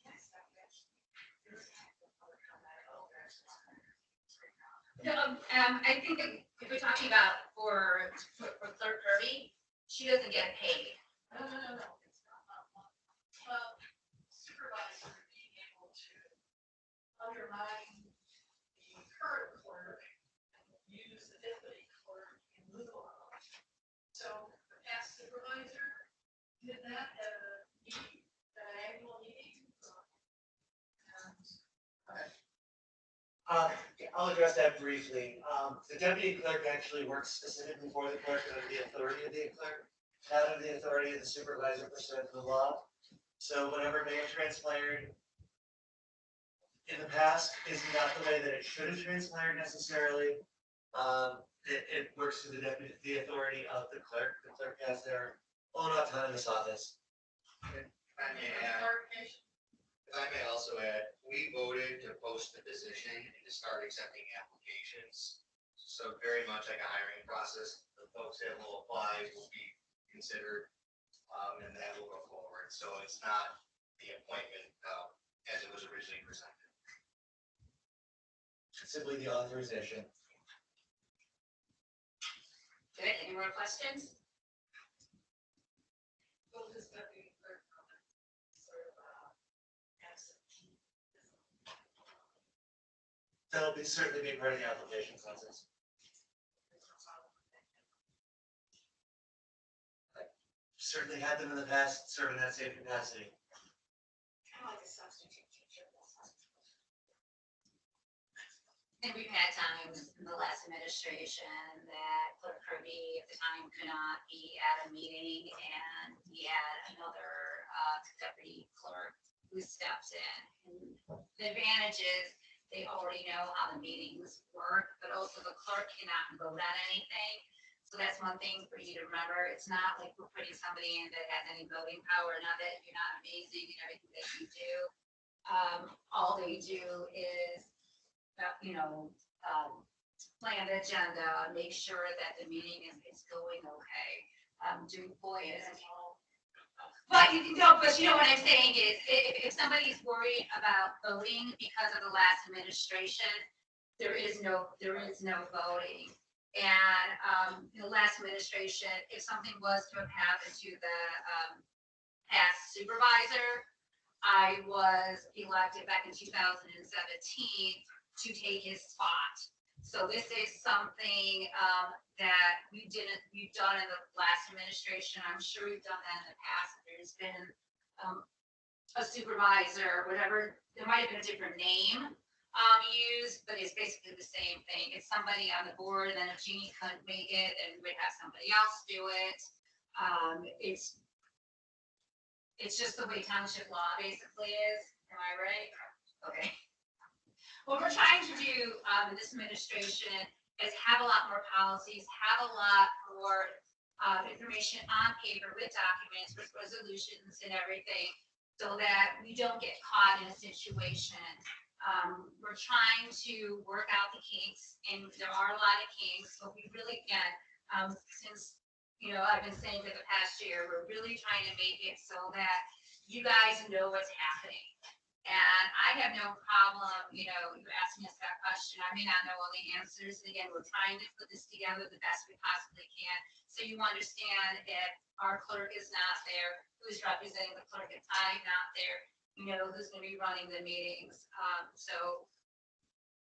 Yes, that is. No, I think that if we're talking about for Clerk Kirby, she doesn't get paid. No. It's not one. Well, supervisor being able to undermine the current clerk and use the deputy clerk in lieu of. So the past supervisor did that at a meeting, at an annual meeting. I'll address that briefly. The deputy clerk actually works specifically for the clerk under the authority of the clerk, not under the authority of the supervisor pursuant to the law. So whatever may have transpired in the past is not the way that it should have transpired necessarily. It works through the authority of the clerk. The clerk has their own autonomous office. If I may also add, we voted to post the position and to start accepting applications. So very much like a hiring process, the folks that will apply will be considered, and that will go forward. So it's not the appointment, as it was originally presented. It's simply the authorization. Good, any more questions? Will this deputy clerk sort of absentee? That'll be certainly be part of the application process. Certainly had them in the past, serving that same capacity. Kind of like a substitute teacher. And we've had times in the last administration that Clerk Kirby at the time could not be at a meeting and we had another deputy clerk who steps in. And the advantage is they already know how the meetings work, but also the clerk cannot vote on anything. So that's one thing for you to remember. It's not like we're putting somebody in that has any voting power, not that you're not amazing in everything that you do. All they do is plan the agenda, make sure that the meeting is going okay. Do FOIAs. But you know, but you know what I'm saying is, if somebody's worried about voting because of the last administration, there is no voting. And, the last administration, if something was to have happened to the, past supervisor, I was elected back in 2017 to take his spot. So this is something, that we've done in the last administration. I'm sure we've done that in the past. There's been, a supervisor, whatever, there might have been a different name, used, but it's basically the same thing. It's somebody on the board, and then if Jeannie couldn't make it, then we'd have somebody else do it. It's just the way township law basically is. Am I right? Okay. What we're trying to do, in this administration is have a lot more policies, have a lot more, information on paper with documents, with resolutions and everything, so that we don't get caught in a situation. We're trying to work out the kinks, and there are a lot of kinks, but we really can, since, you know, I've been saying for the past year, we're really trying to make it so that you guys know what's happening. And I have no problem, you know, you asking us that question. I may not know all the answers. Again, we're trying to put this together the best we possibly can. So you understand if our clerk is not there, who's representing the clerk, if I'm not there, you know, who's going to be running the meetings. So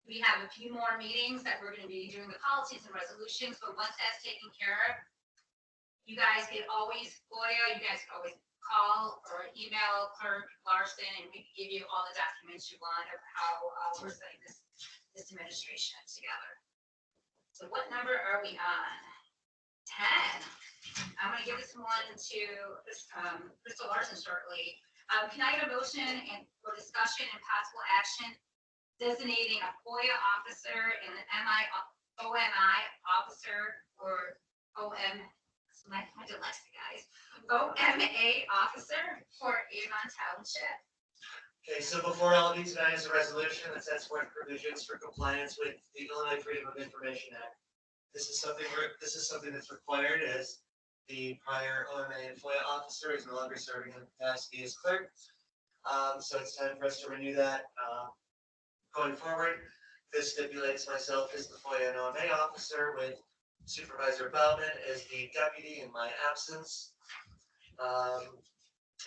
we have a few more meetings that we're going to be doing the policies and resolutions, but once that's taken care of, you guys can always FOIA, you guys can always call or email Clerk Larson, and we can give you all the documents you want of how, we're setting this administration together. So what number are we on? 10. I'm gonna give this one to, Crystal Larson shortly. Can I get a motion and for discussion and possible action designating a FOIA officer and an OMI officer, or my dyslexia, guys, OMA officer for Avon Township? Okay, so before all of you tonight is a resolution that sets forth provisions for compliance with the Illinois Freedom of Information Act. This is something that's required, as the prior OMA and FOIA officer is no longer serving in the capacity as clerk. So it's time for us to renew that. Going forward, this stipulates myself as the FOIA and OMA officer, with Supervisor Bauman as the deputy in my absence.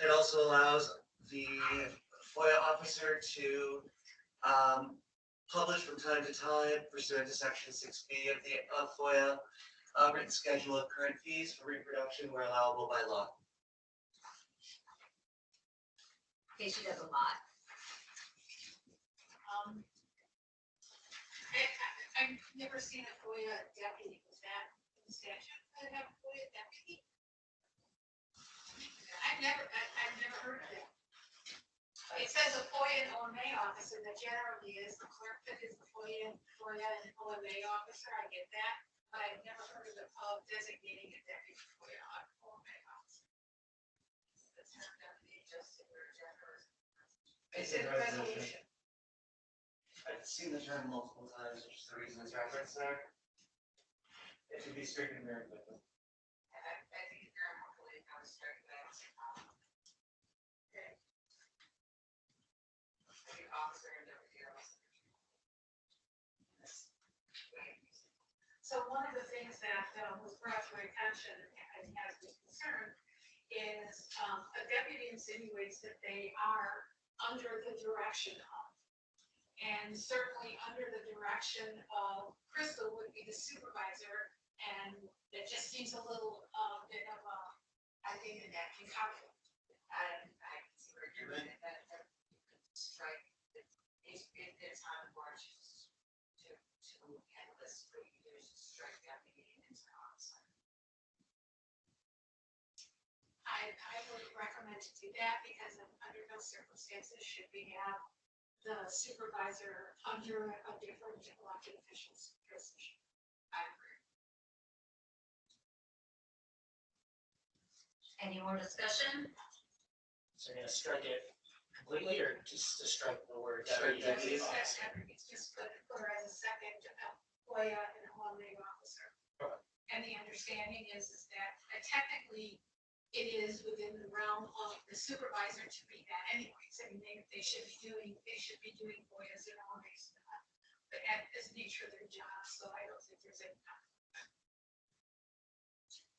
It also allows the FOIA officer to publish from time to time, pursuant to Section 6B of the FOIA, written schedule of current fees for reproduction where allowable by law. Okay, she does a lot. I've never seen a FOIA deputy. Was that in the statute that have a FOIA deputy? I've never heard of it. It says a FOIA and OMA officer, that generally is the clerk that is the FOIA and OMA officer. I get that, but I've never heard of designating a deputy FOIA or OMA officer. The term deputy just in your general. It's in the resolution. I've seen the term multiple times, which is the reason it's referenced there. It should be stricken very quickly. I think it's very hopefully kind of strike that. Okay. I think officer and deputy officer. So one of the things that was brought to my attention and has been concerned is a deputy insinuates that they are under the direction of. And certainly under the direction of Crystal would be the supervisor, and it just seems a little bit of a, I think, an acting conflict. I can see where you're doing it, that strike, it's on board to handle this, what you do is just strike that meeting into the officer. I would recommend to do that, because under no circumstances should we have the supervisor under a different elected official's position. I agree. Any more discussion? So you're gonna strike it completely, or just to strike the word Strike deputy? deputy. It's just put her as a second FOIA and eliminate officer. And the understanding is that technically it is within the realm of the supervisor to be that anyways. I mean, they should be doing FOIAs and eliminates. But as the nature of their job, so I don't think there's any.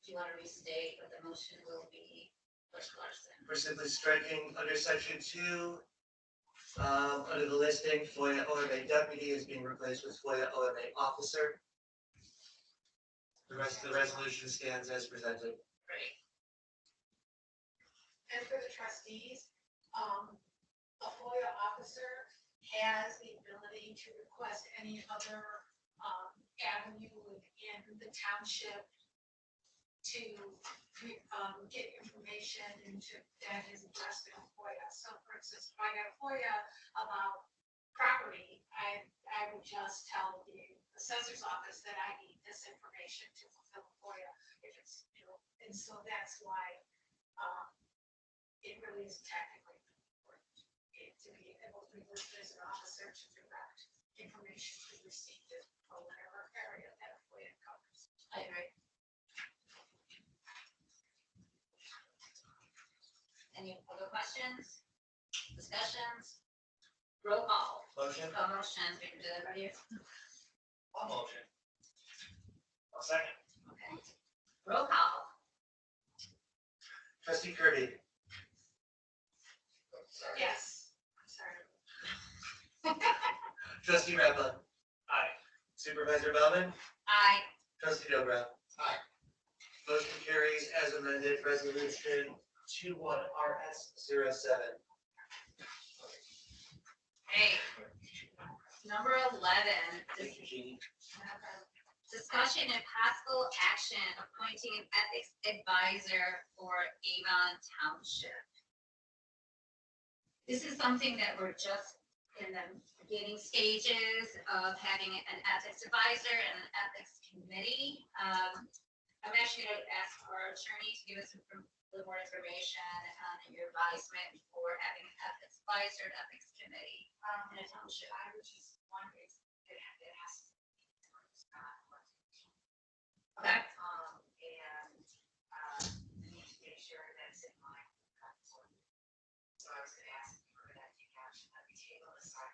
Do you want to restate what the motion will be? Larson. We're simply striking under section 2, under the listing, FOIA OMA deputy is being replaced with FOIA OMA officer. The rest of the resolution stands as presented. Great. And for the trustees, a FOIA officer has the ability to request any other avenue within the township to get information that is addressed in FOIA. So for instance, if I got a FOIA about property, I would just tell the assessor's office that I need this information to fulfill FOIA. If it's, and so that's why it really is technically important to be able to be listed as an officer to direct information to be received from whatever area that FOIA covers. I agree. Any other questions? Discussions? Roll call. Motion? A motion, did everybody? I'll motion. I'll second. Okay. Roll call. Trustee Kirby, Sorry. Yes, I'm sorry. trustee Redmond, Aye. supervisor Bellman, Aye. trustee Dobra. Aye. Motion carries as amended, resolution 21RS07. Hey. Number 11. Thank you, Jeannie. Discussion and possible action appointing an ethics advisor for Avon Township. This is something that we're just in the beginning stages of having an ethics advisor and an ethics committee. I'm actually going to ask our attorney to give us a little more information on your advisement for having an ethics advisor and ethics committee in a township. I was just wondering, it has to be. Okay. And I need to make sure that's in line with the council. So I was gonna ask for that action at the table aside.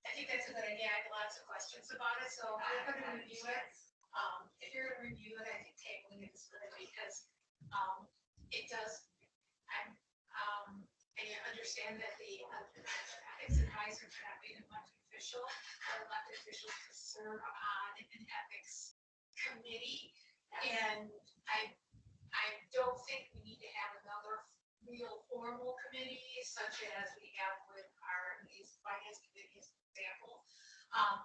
I think that's a good idea. I have lots of questions about it, so I'm gonna review it. If you're gonna review it, I think tabling it is good because, it does, I understand that the ethics advisor cannot be an elected official or elected officials to serve on an ethics committee. And I don't think we need to have another real formal committee such as we have with our finance committee, as an example.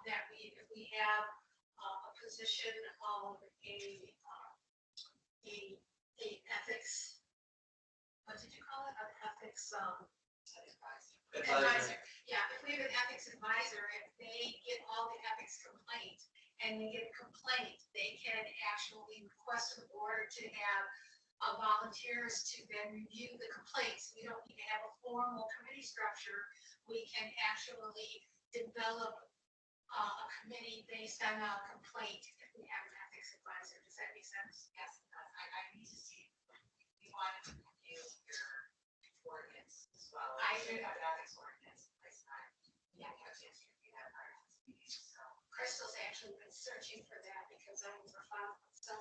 That if we have a position of a ethics, what did you call it? An ethics advisor. Yeah, if we have an ethics advisor, if they get all the ethics complaints and they get a complaint, they can actually request the board to have volunteers to then review the complaints. We don't need to have a formal committee structure. We can actually develop a committee based on a complaint if we have an ethics advisor. Does that make sense? Yes, it does. I need to see. We wanted to review your ordinance as well. I do have an ethics ordinance. Yeah, I have to review that part of this meeting. So Crystal's actually been searching for that because I was a file. So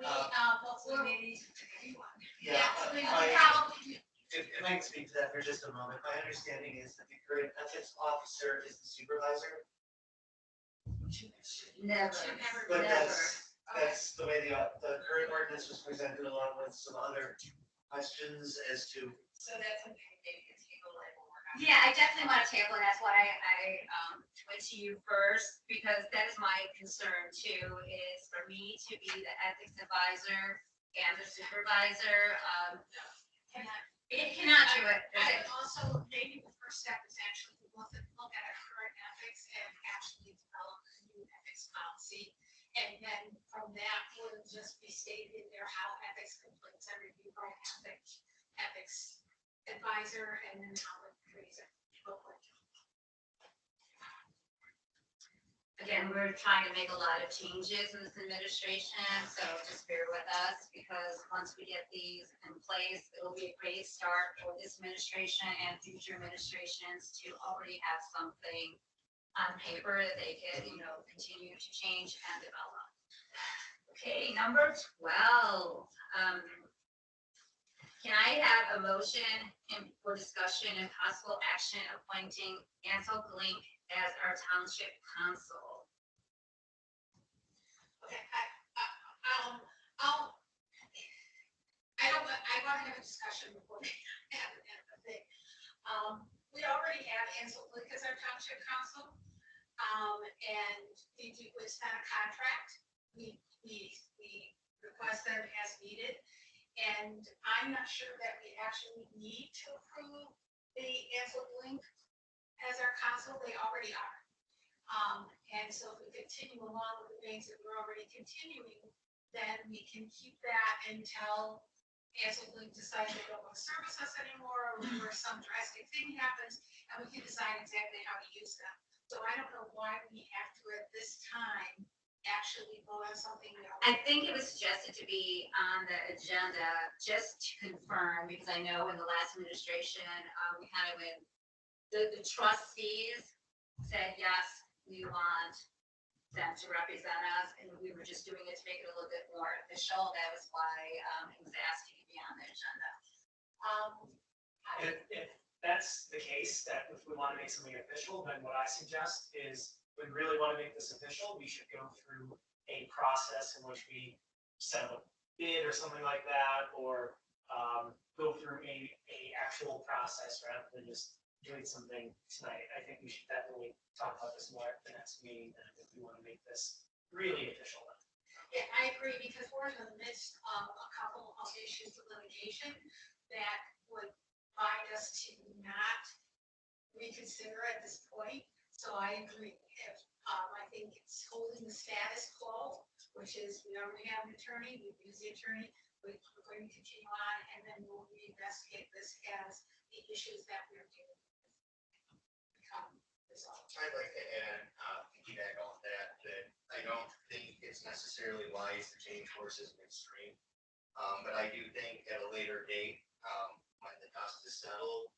we, we may need to do one. Yeah, we I- probably. If I can speak to that for just a moment, my understanding is that the current ethics officer is the supervisor, Never. but Never. that's the way the current ordinance was presented along with some other questions as to. So that's something maybe a table and we'll work on. Yeah, I definitely want to table, and that's why I went to you first, because that is my concern too, is for me to be the ethics advisor and the supervisor. It cannot do it. I would also, maybe the first step is actually to look at our current ethics and actually develop a new ethics policy. And then from that would just be stated in there how ethics complaints are reviewed by ethics advisor and then how it creates it. again, we're trying to make a lot of changes in this administration, so just bear with us, because once we get these in place, it'll be a great start for this administration and future administrations to already have something on paper that they can, continue to change and develop. Okay, number 12. Can I have a motion for discussion and possible action appointing Ansel Glink as our township council? Okay, I want to have a discussion before we have a thing. We already have Ansel Blake as our township council. And it's not a contract. We request them as needed. And I'm not sure that we actually need to approve the Ansel Blink as our council. They already are. And so if we continue along with the things that we're already continuing, then we can keep that until Ansel Blink decides they don't want to service us anymore, or some drastic thing happens, and we can decide exactly how to use them. So I don't know why we have to, at this time, actually vote on something. I think it was suggested to be on the agenda just to confirm, because I know in the last administration, we kind of went, the trustees said, yes, we want them to represent us, and we were just doing it to make it a little bit more official. That was why it was asked to be on the agenda. If that's the case, that if we want to make something official, then what I suggest is, we really want to make this official, we should go through a process in which we set up a bid or something like that, or go through a actual process rather than just doing something tonight. I think we should definitely talk about this more at the next meeting, and if we want to make this really official. Yeah, I agree, because we're in the midst of a couple of issues of litigation that would bind us to not reconsider at this point. So I agree. I think it's holding the status quo, which is we already have an attorney, we've used the attorney, we're going to continue on, and then we'll reinvestigate this as the issues that we're dealing with become resolved. I'd like to add, piggyback on that I don't think it's necessarily wise to change horses midstream. But I do think at a later date, when the dust is settled,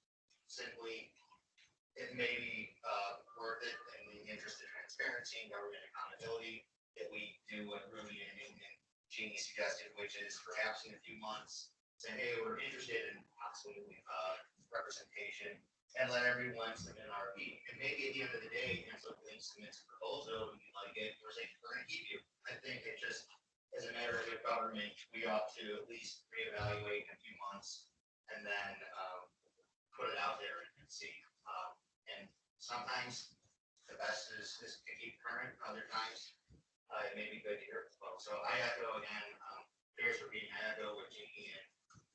simply it may be worth it in the interest of transparency and government accountability that we do what Rudy and Jeannie suggested, which is perhaps in a few months say, hey, we're interested in possible representation, and let everyone submit an RFP. And maybe at the end of the day, Ansel Blink submits a proposal and you like it, we're saying we're going to keep you. I think it just, as a matter of good government, we ought to at least reevaluate in a few months and then put it out there and see. And sometimes the best is to keep current. Other times it may be good to hear from folks. So I echo again, here's for being, I echo what Jeannie and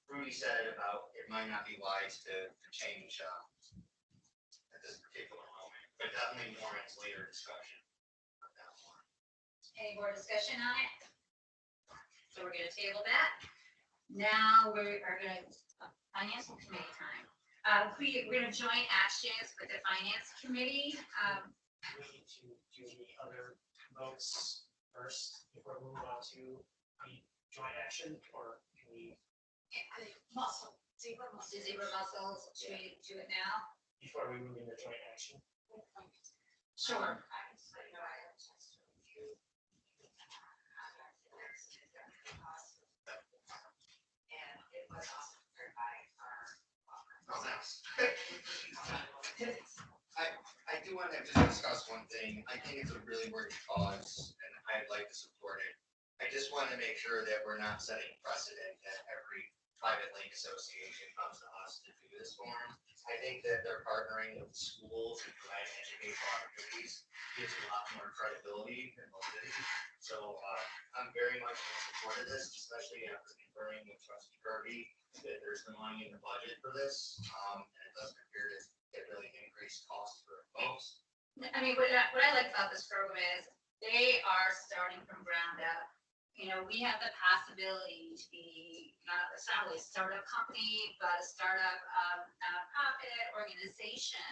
Rudy said about it might not be wise to change at this particular moment, but definitely warrants later discussion of that one. Any more discussion on it? So we're gonna table that. Now we are gonna, financial committee time. We're gonna join actions with the finance committee. We need to do the other votes first before we move on to the joint action, or can we, Zebra muscle. Zebra muscles, should we do it now? before we move into joint action? Sure. And it was also prepared by our. Oh, thanks. I do want to just discuss one thing. I think it's a really worthy cause, and I'd like to support it. I just want to make sure that we're not setting precedent that every private link association comes to us to do this for them. I think that they're partnering with schools and providing educational opportunities gives a lot more credibility and validity. So I'm very much in support of this, especially after conferring with Trustee Kirby that there's the money in the budget for this, and it doesn't appear to get really increased costs for folks. I mean, what I like about this program is they are starting from ground up. we have the possibility to be not necessarily a startup company, but a startup nonprofit organization.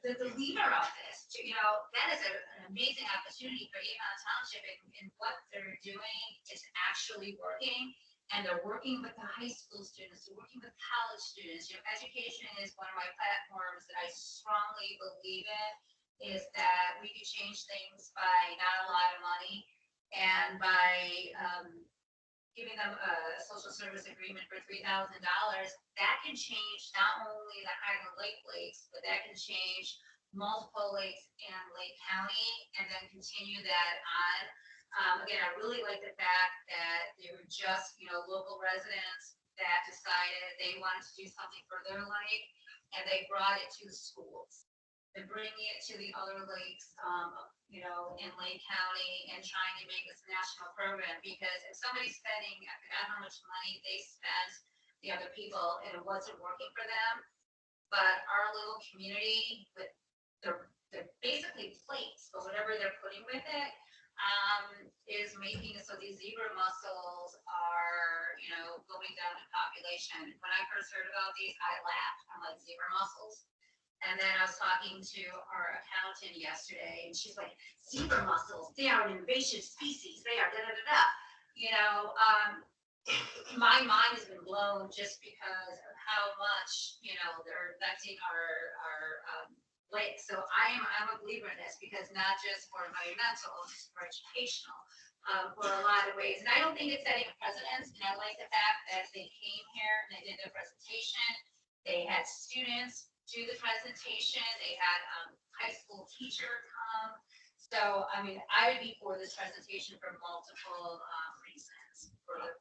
The leader of this, that is an amazing opportunity for Avon Township, and what they're doing is actually working. And they're working with the high school students, they're working with college students. Education is one of my platforms that I strongly believe in, is that we could change things by not a lot of money, and by giving them a social service agreement for $3,000, that can change not only the Highland Lake lakes, but that can change multiple lakes in Lake County, and then continue that on. Again, I really like the fact that they were just, local residents that decided they wanted to do something for their lake, and they brought it to the schools. And bringing it to the other lakes, in Lake County, and trying to make this a national program, because if somebody's spending, I forgot how much money they spent, the other people, and it wasn't working for them, but our little community, with they're basically plates, but whatever they're putting with it, is making it so these zebra mussels are, going down in population. When I first heard about these, I laughed. I'm like, zebra mussels? And then I was talking to our accountant yesterday, and she's like, zebra mussels, they are an invasive species. They are da-da-da-da. My mind has been blown just because of how much, they're affecting our lake. So I'm a believer in this, because not just for environmental, just for educational, for a lot of ways. And I don't think it's setting a precedent. And I like the fact that they came here and they did their presentation. They had students do the presentation. They had high school teacher come. So, I would be for this presentation for multiple reasons for the $3,000.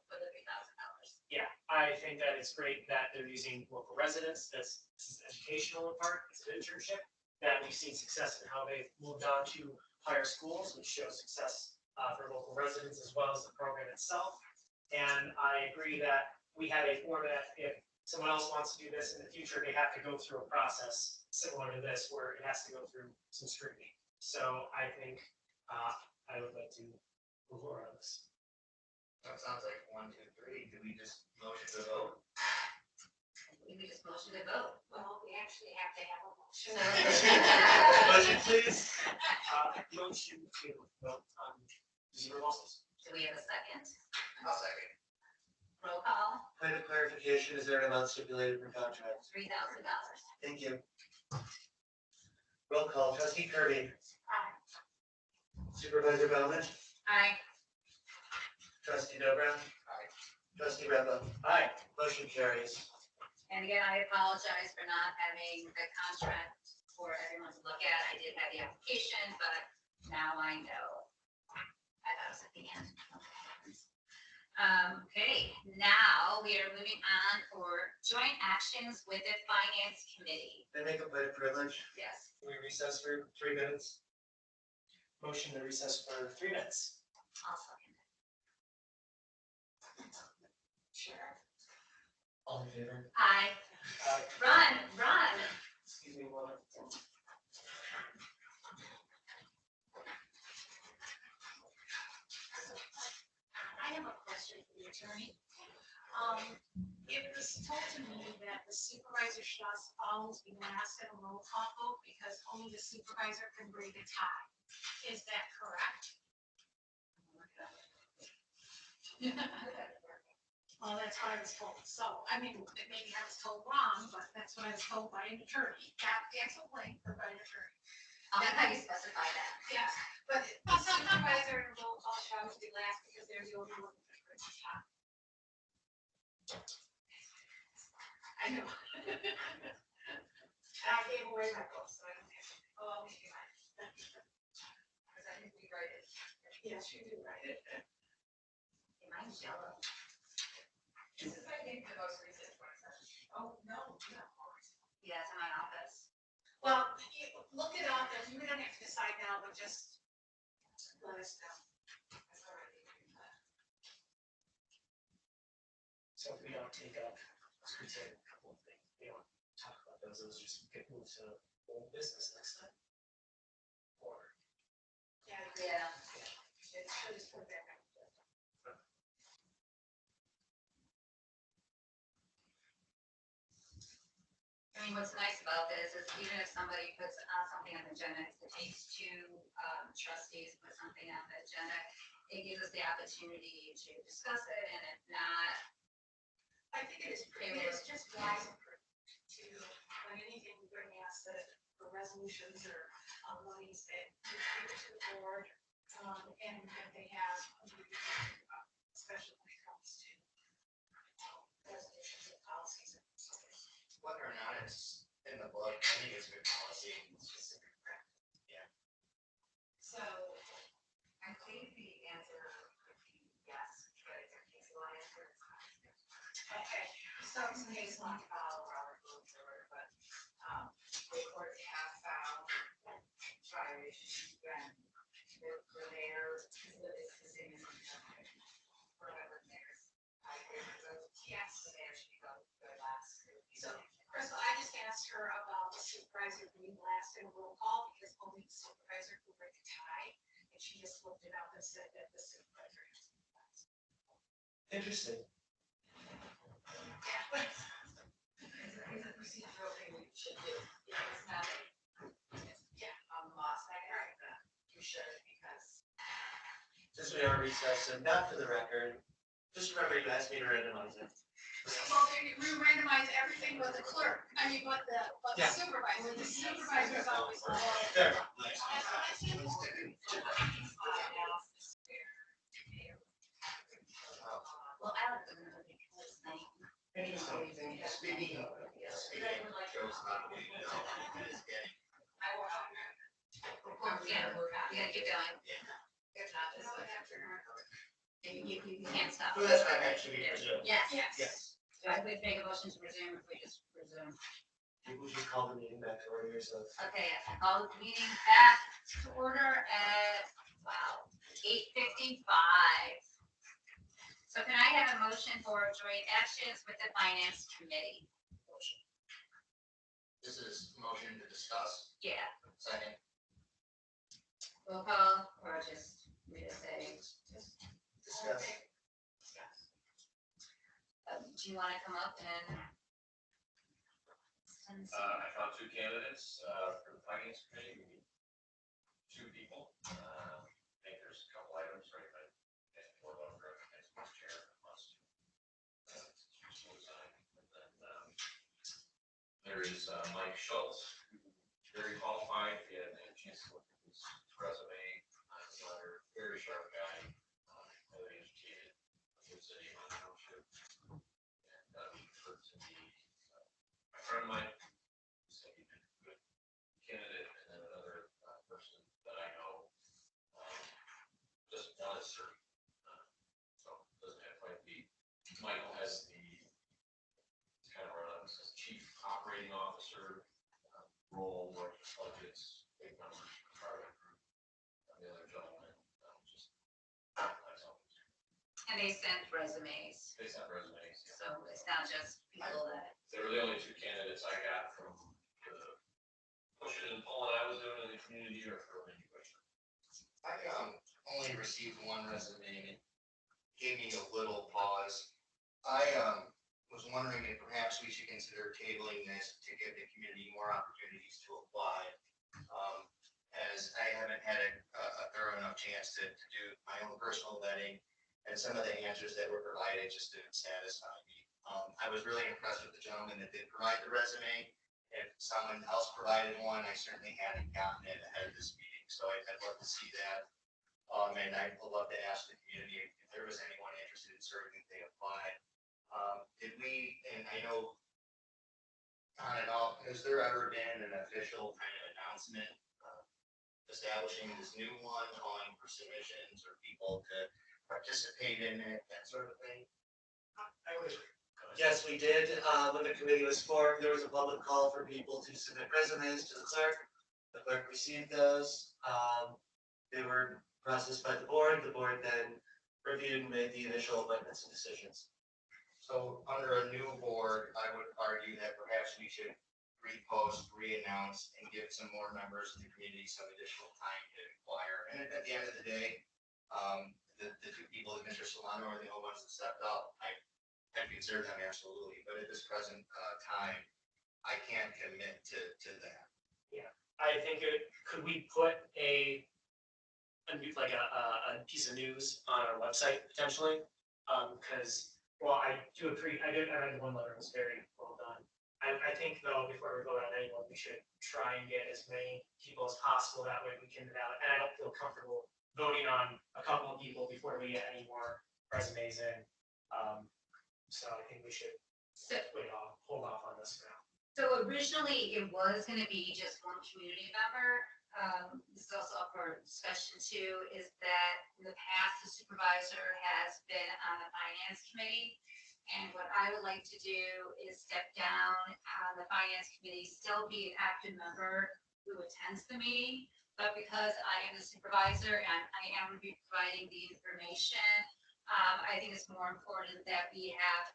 Yeah, I think that it's great that they're using local residents. This is educational in part. It's an internship that we've seen success in how they've moved on to higher schools, which shows success for local residents as well as the program itself. And I agree that we have a format. If someone else wants to do this in the future, they have to go through a process similar to this, where it has to go through some scrutiny. So I think I would like to move forward on this. That sounds like 1, 2, 3. Do we just motion to vote? We just motion to vote. Well, we actually have to have a motion. Motion, please. Motion to vote on zebra mussels. Do we have a second? I'll second. Roll call, Point of clarification, is there an amount stipulated for contract? $3,000. Thank you. Roll call, trustee Kirby. Aye. Supervisor Bowman. Aye. Trustee Dobra. Aye. Trustee Reba. Aye. Motion carries. And again, I apologize for not having the contract for everyone to look at. I did have the application, but now I know. I thought it was at the end. Okay, now we are moving on for joint actions with the finance committee. May I make a point of privilege? Yes. Can we recess for 3 minutes? Motion to recess for 3 minutes. I'll second it. Sure. All in favor? Aye. Run. Excuse me, one. I have a question for the attorney. It was told to me that the supervisor shall always be last at a roll call vote, because only the supervisor can break a tie. Is that correct? Well, that's what I was told. So, maybe I was told wrong, but that's what I was told by an attorney. Not the actual link, but by an attorney. I'll have how you specify that. Yes, but the supervisor in a roll call shall always be last, because they're the only one that breaks a tie. I know. I gave away my book, so I don't have to. Oh, okay. Because I think we write it. Yes, you do write it. Mine's yellow. This is, I think, the most recent one. Oh, no, no. Yeah, it's in my office. Well, you look it up, and you don't have to decide now, but just let us know. That's all right. So if we don't take up, we take a couple of things, we don't talk about those just get moved to old business next time. Or, Yeah. Yeah. It should just put that back. I mean, what's nice about this is even if somebody puts something on the agenda, if it takes two trustees, put something on the agenda, it gives us the opportunity to discuss it, and if not, I think it is, it's just wise and prudent to, when anything we bring us, that for resolutions or monies, that to give it to the board, and that they have, especially when it comes to resolutions and policies and so on. Whether or not it's in the book, I think it's good policy and specific practice. Yeah. so I think the answer would be yes, but it's a case law answer. Okay, So some case law to follow Robert rules order, but the courts have found violations when the mayor is the same as whatever mayor's. I agree with those. yes. The mayor should go last. So, Crystal, I just asked her about the supervisor being last in roll call because only the supervisor could break a tie. And she just looked it up and said that the supervisor has to be last. Interesting. Yeah, but It's a procedural thing we should do. It's not yeah, a must, I guess, but you should because. Since we are recessed, and not for the record, just remember you asked me to randomize it. well, we randomize everything but the clerk. I mean, but the Yeah. supervisor. The supervisor is always. There. Well, Alex doesn't know his name. Interesting. Speaking of Joe's not being, it is getting, Yeah, you gotta keep going. If not, this one. You can't stop. so that's not actually, Yes. Yes. Yes. So I would make a motion to resume if we just resume. People just call the meeting back to order, so. Okay, I call the meeting back to order at, wow, 8:55. So can I have a motion for joint actions with the finance committee? this is motion to discuss, Yeah, second. roll call, or just, we just say, Discuss. do you wanna come up and? I found two candidates, for the finance committee, we need two people. I think there's a couple items, right, but and one of them, as vice chair, must. Resign. And then, there is, Mike Schultz, who's very qualified, if you had a chance to look at his resume, another very sharp guy, highly educated, lives in Avon Township. And, referred to me, my friend of mine, said he'd been a good candidate, and then another person that I know just wanted certain. So doesn't have quite the, Michael has the, it's kind of run as chief operating officer role, where budgets, big numbers, target group, and the other gentleman, just myself. And they sent resumes, They sent resumes. Yeah. so it's not just people that, They were the only two candidates I got from the pushing and pulling I was doing in the community or from anybody. I only received one resume and it gave me a little pause. I was wondering if perhaps we should consider tabling this to give the community more opportunities to apply. As I haven't had a thorough enough chance to do my own personal vetting, and some of the answers that were provided just didn't satisfy me. I was really impressed with the gentleman that did provide the resume. If someone else provided one, I certainly hadn't gotten it ahead of this meeting, so I'd love to see that. And I'd love to ask the community if there was anyone interested in serving, if they applied. Did we, and I know on and off, has there ever been an official kind of announcement establishing this new one, calling for submissions or people to participate in it, that sort of thing? I would. Yes, we did. When the committee was formed, there was a public call for people to submit resumes to the clerk. The clerk received those. They were processed by the board. The board then reviewed and made the initial appointments and decisions. So under a new board, I would argue that perhaps we should repost, re-announce, and give some more members of the community some additional time to inquire. And at the end of the day, the two people that Mr. Solano are the only ones that stepped up. I consider them absolutely, but at this present time, I can't commit to that. I think could we put a new, like a piece of news on our website potentially? Cause, well, I read the one letter, it was very well done. I think though, before we vote on anyone, we should try and get as many people as possible, that way we can ballot, and I don't feel comfortable voting on a couple of people before we get any more resumes in. So I think we should So, hold off on this for now. so originally it was gonna be just one community member. This is also up for discussion too, is that in the past, the supervisor has been on the finance committee. And what I would like to do is step down on the finance committee, still be an active member who attends the meeting. But because I am the supervisor and I am going to be providing the information, I think it's more important that we have,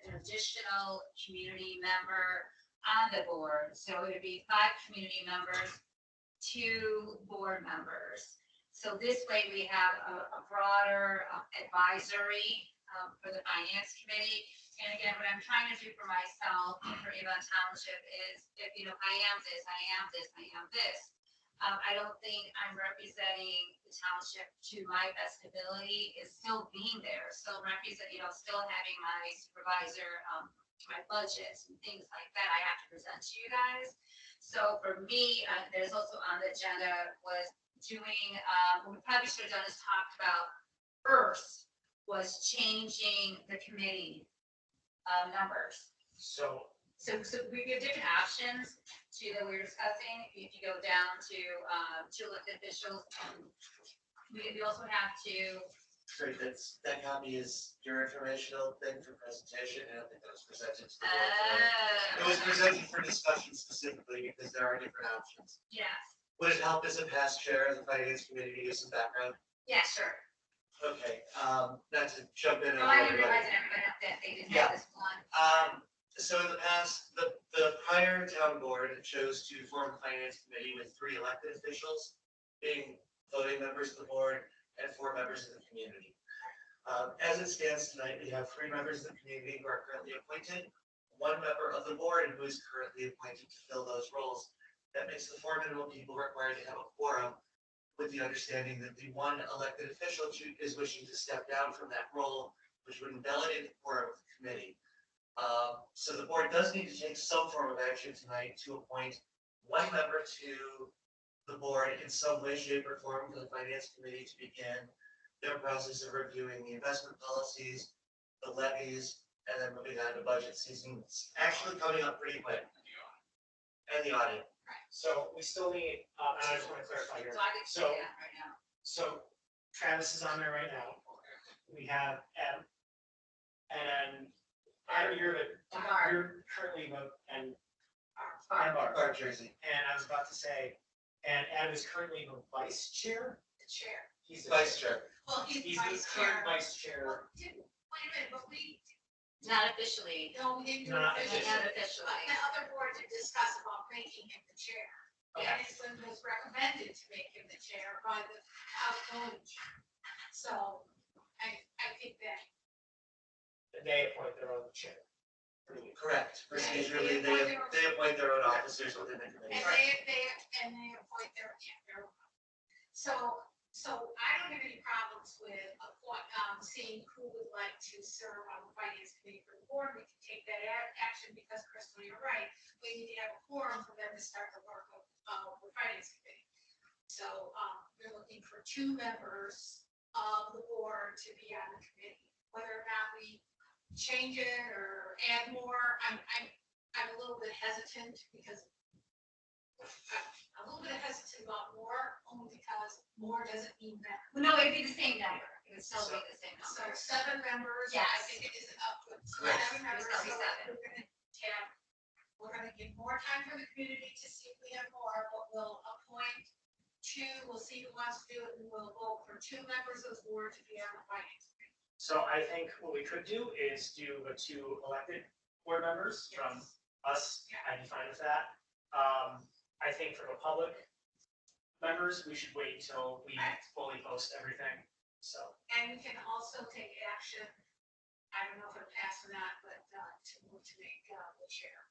an additional community member on the board. So it would be 5 community members, 2 board members. So this way we have a broader advisory for the finance committee. And again, what I'm trying to do for myself, for Avon Township is, if, I am this, I am this, I am this. I don't think I'm representing the township to my best ability, is still being there, still still having my supervisor, my budgets and things like that I have to present to you guys. So for me, there's also on the agenda was doing, what we probably should have done is talked about first was changing the committee numbers. So We have different options that we were discussing. If you go down to elected officials, we also have to. Sorry, that copy is your informational thing for presentation. I don't think that was presented to the board today. It was presented for discussion specifically because there are different options. Yes. Would it help as a past chair of the finance committee to give some background? Yeah, sure. Okay, not to jump in. Oh, I didn't realize that everybody that they didn't have this one. So in the past, the prior town board chose to form a finance committee with 3 elected officials being voting members of the board and 4 members of the community. As it stands tonight, we have 3 members of the community who are currently appointed, 1 member of the board who is currently appointed to fill those roles. That makes the 4 minimum people required to have a quorum, with the understanding that the 1 elected official is wishing to step down from that role, which would invalidate the quorum of the committee. So the board does need to take some form of action tonight to appoint 1 member to the board in some way, shape, or form for the finance committee to begin their process of reviewing the investment policies, the levies, and then moving on to budget season. It's actually coming up pretty quick. And the audit. So we still need, and I just want to clarify here. So I can see So- that right now. So Travis is on there right now. We have M. And Adam, you're currently and Art Jersey. And I was about to say, and Adam is currently the vice chair. The chair. He's the Vice chair. Well, He's he's the vice current chair. vice chair. Well, wait a minute, but Not officially. no, we didn't do Not it officially. Not But officially. the other board did discuss about making him the chair. Okay. And it was recommended to make him the chair by the outgoing chair. So I think that. They appoint their own chair. Correct. Procedurally, they appoint their own officers within the committee. And they appoint their, So I don't have any problems with seeing who would like to serve on the finance committee for the board. We can take that action because Crystal, you're right. We need to have a quorum for them to start the work of the finance committee. So we're looking for 2 members of the board to be on the committee. Whether or not we change it or add more, I'm a little bit hesitant because I'm a little bit hesitant about more, only because more doesn't mean better. Well, no, it'd be the same number. It would still be the same So number. 7 members, I Yes. think it is up to Correct. 7 members. It's gonna be So 7. we're gonna give more time for the community to see if we have more, but we'll appoint 2, we'll see who wants to do it, and we'll vote for 2 members of the board to be on the finance committee. So I think what we could do is do the 2 elected board members from us. I'd be fine with that. I think for the public members, we should wait until we fully post everything, so. And we can also take action, I don't know if it'll pass or not, but to make the chair.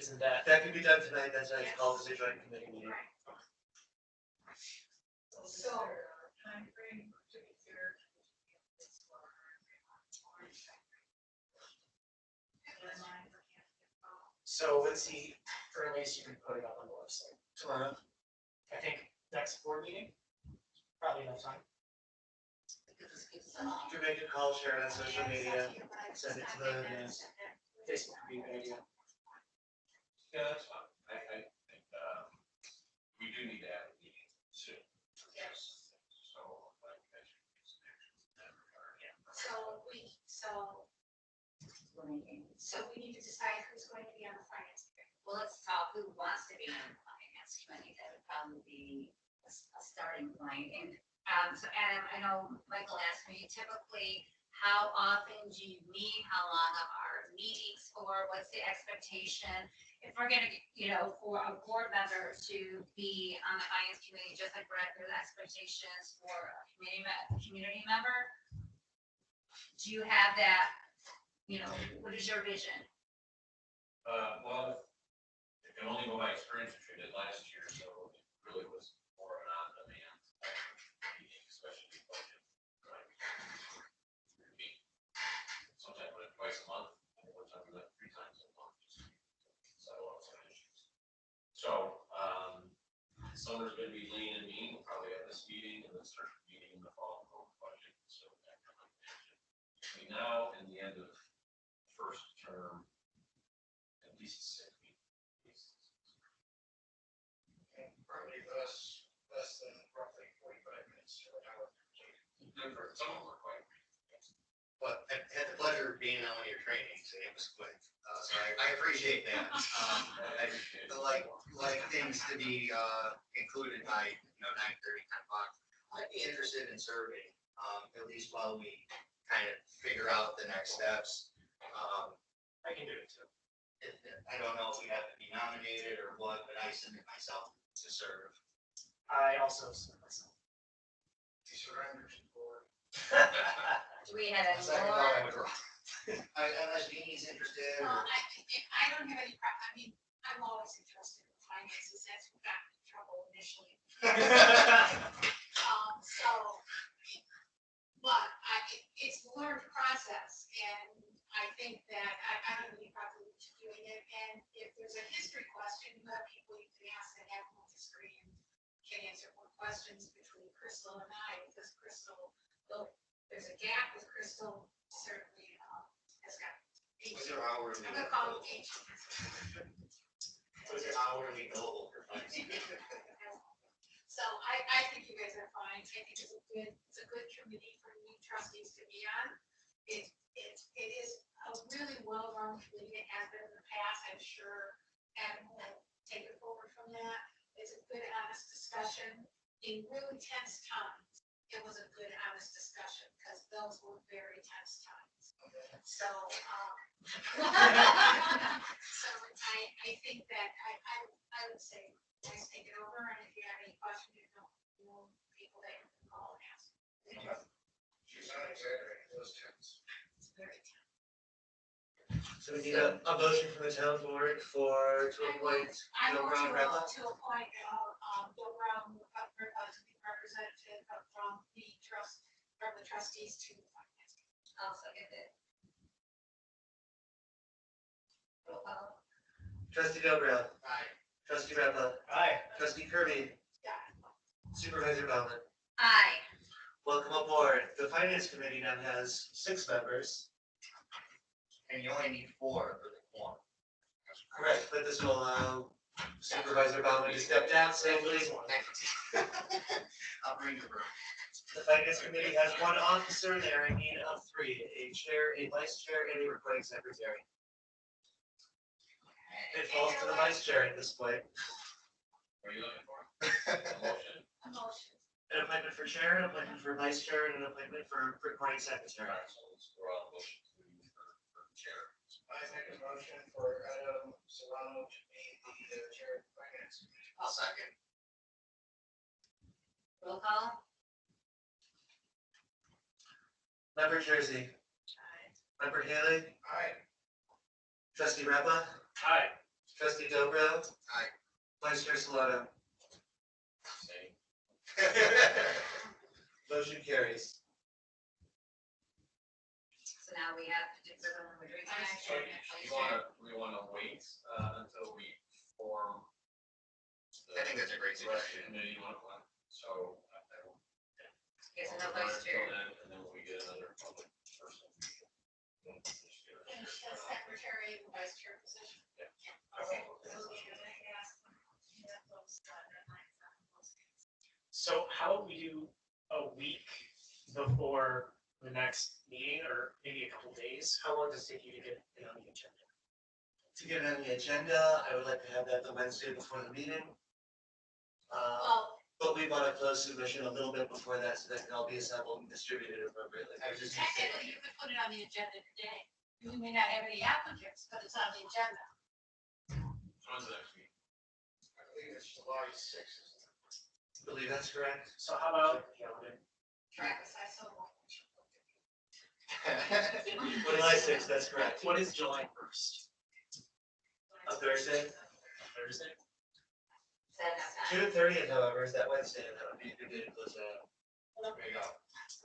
Isn't that? That can be done tonight, that's why it's called as a joint committee meeting. So, timeframe to be fair. So when's the earliest you can put it up on the website? Tomorrow. I think next board meeting, probably enough time. You can make a call, share it on social media, send it to the news. Facebook would be a good idea. Yeah, that's fine. I think, we do need to have a meeting soon. Yes. So, like, I should use some action in that regard. So we need to decide who's going to be on the finance committee. Well, let's talk who wants to be on the finance committee. That would probably be a starting point. And so Adam, I know Michael asked me typically, how often do you meet? How long are meetings for? What's the expectation? If we're gonna, for a board member to be on the finance committee, just like Brett, there's expectations for a community member. Do you have that? What is your vision? Well, I can only go by experience, which we did last year, so it really was more of an on-demand meeting, especially budget. Meet sometimes we went twice a month, and one time we went 3 times a month, just to settle out some issues. So, summer's gonna be lean and mean, we'll probably have this meeting, and then start meeting in the fall, over budget, so that kind of between now and the end of first term, at least 6 weeks. Probably less than roughly 45 minutes to an hour. Good for some of them are quite. But I had the pleasure of being on one of your trainings, and it was quick, so I appreciate that. I like things to be included by 9:30, 10 o'clock. I'd be interested in serving, at least while we kind of figure out the next steps. I can do it too. I don't know if we have to be nominated or what, but I submit myself to serve. I also submit myself. To surrender to the board. Do we have any Second more? thought I would roll. Unless Jeannie's interested. Well, I don't have any problem, I'm always interested in finances, that's what got me in trouble initially. But it's a learned process, and I think that I don't have any problem with doing it, and if there's a history question, you have people you can ask that have more history and can answer more questions between Crystal and I, because Crystal, though there's a gap with Crystal, certainly has got. What's your hourly? I'm gonna call it H. What's your hourly goal for finance? So I think you guys are fine. I think it's a good committee for new trustees to be on. It is a really well-run committee. It has been in the past. I'm sure Adam will take it forward from that. It's a good, honest discussion. In really tense times, it was a good, honest discussion because those were very tense times. So, I think that I would say, guys, take it over, and if you have any questions, you know people that you can call and ask. She's not exaggerating those terms. It's very tense. So we need a motion from the town board to appoint I Bill want Brown Redlaw. to appoint, Bill Brown, to be representative from the trustees to the finance. I'll second it. Roll call. Trustee Bill Brown. Aye. Trustee Redlaw. Aye. Trustee Kirby. Yeah. Supervisor Bowman. Aye. Welcome aboard. The finance committee now has 6 members. And you only need 4 for the quorum. Correct, but this will allow Supervisor Bowman to step down safely. I'll bring the room. The finance committee has 1 officer. They are in need of 3, a chair, a vice chair, and a recording secretary. It falls to the vice chair at this point. What are you looking for? A motion? A motion. An appointment for chair, an appointment for vice chair, and an appointment for recording secretary. All right, so let's go on motion for chair. I make a motion for Adam Solano to be the chair of the finance committee. I'll second. Roll call. Member Jersey. Member Haley. Aye. Trustee Redlaw. Aye. Trustee Dobro. Aye. Vice Chair Saloto. Same. Motion carries. So now we have to do the one we're doing tonight. So we wanna wait, until we form. I think that's a great suggestion. Committee, so. Yes, and the vice chair. And then we get another public person. And the secretary and vice chair position. Okay. So how about we do a week before the next meeting, or maybe a couple days? How long does it take you to get it on the agenda? To get it on the agenda, I would like to have that the Wednesday before the meeting. Well, But we want to close submission a little bit before that so that it can all be assembled and distributed appropriately. I was just gonna say, technically, you could put it on the agenda today. You may not have any applicants, but it's on the agenda. When's the next meeting? I believe it's July 6th. I believe that's correct. So how about, you know, Travis, I saw one. July 6th, that's correct. what is July 1st? A Thursday. Thursday? That's June 30th, however, is that Wednesday, and that would be a good day to close that out. there you go.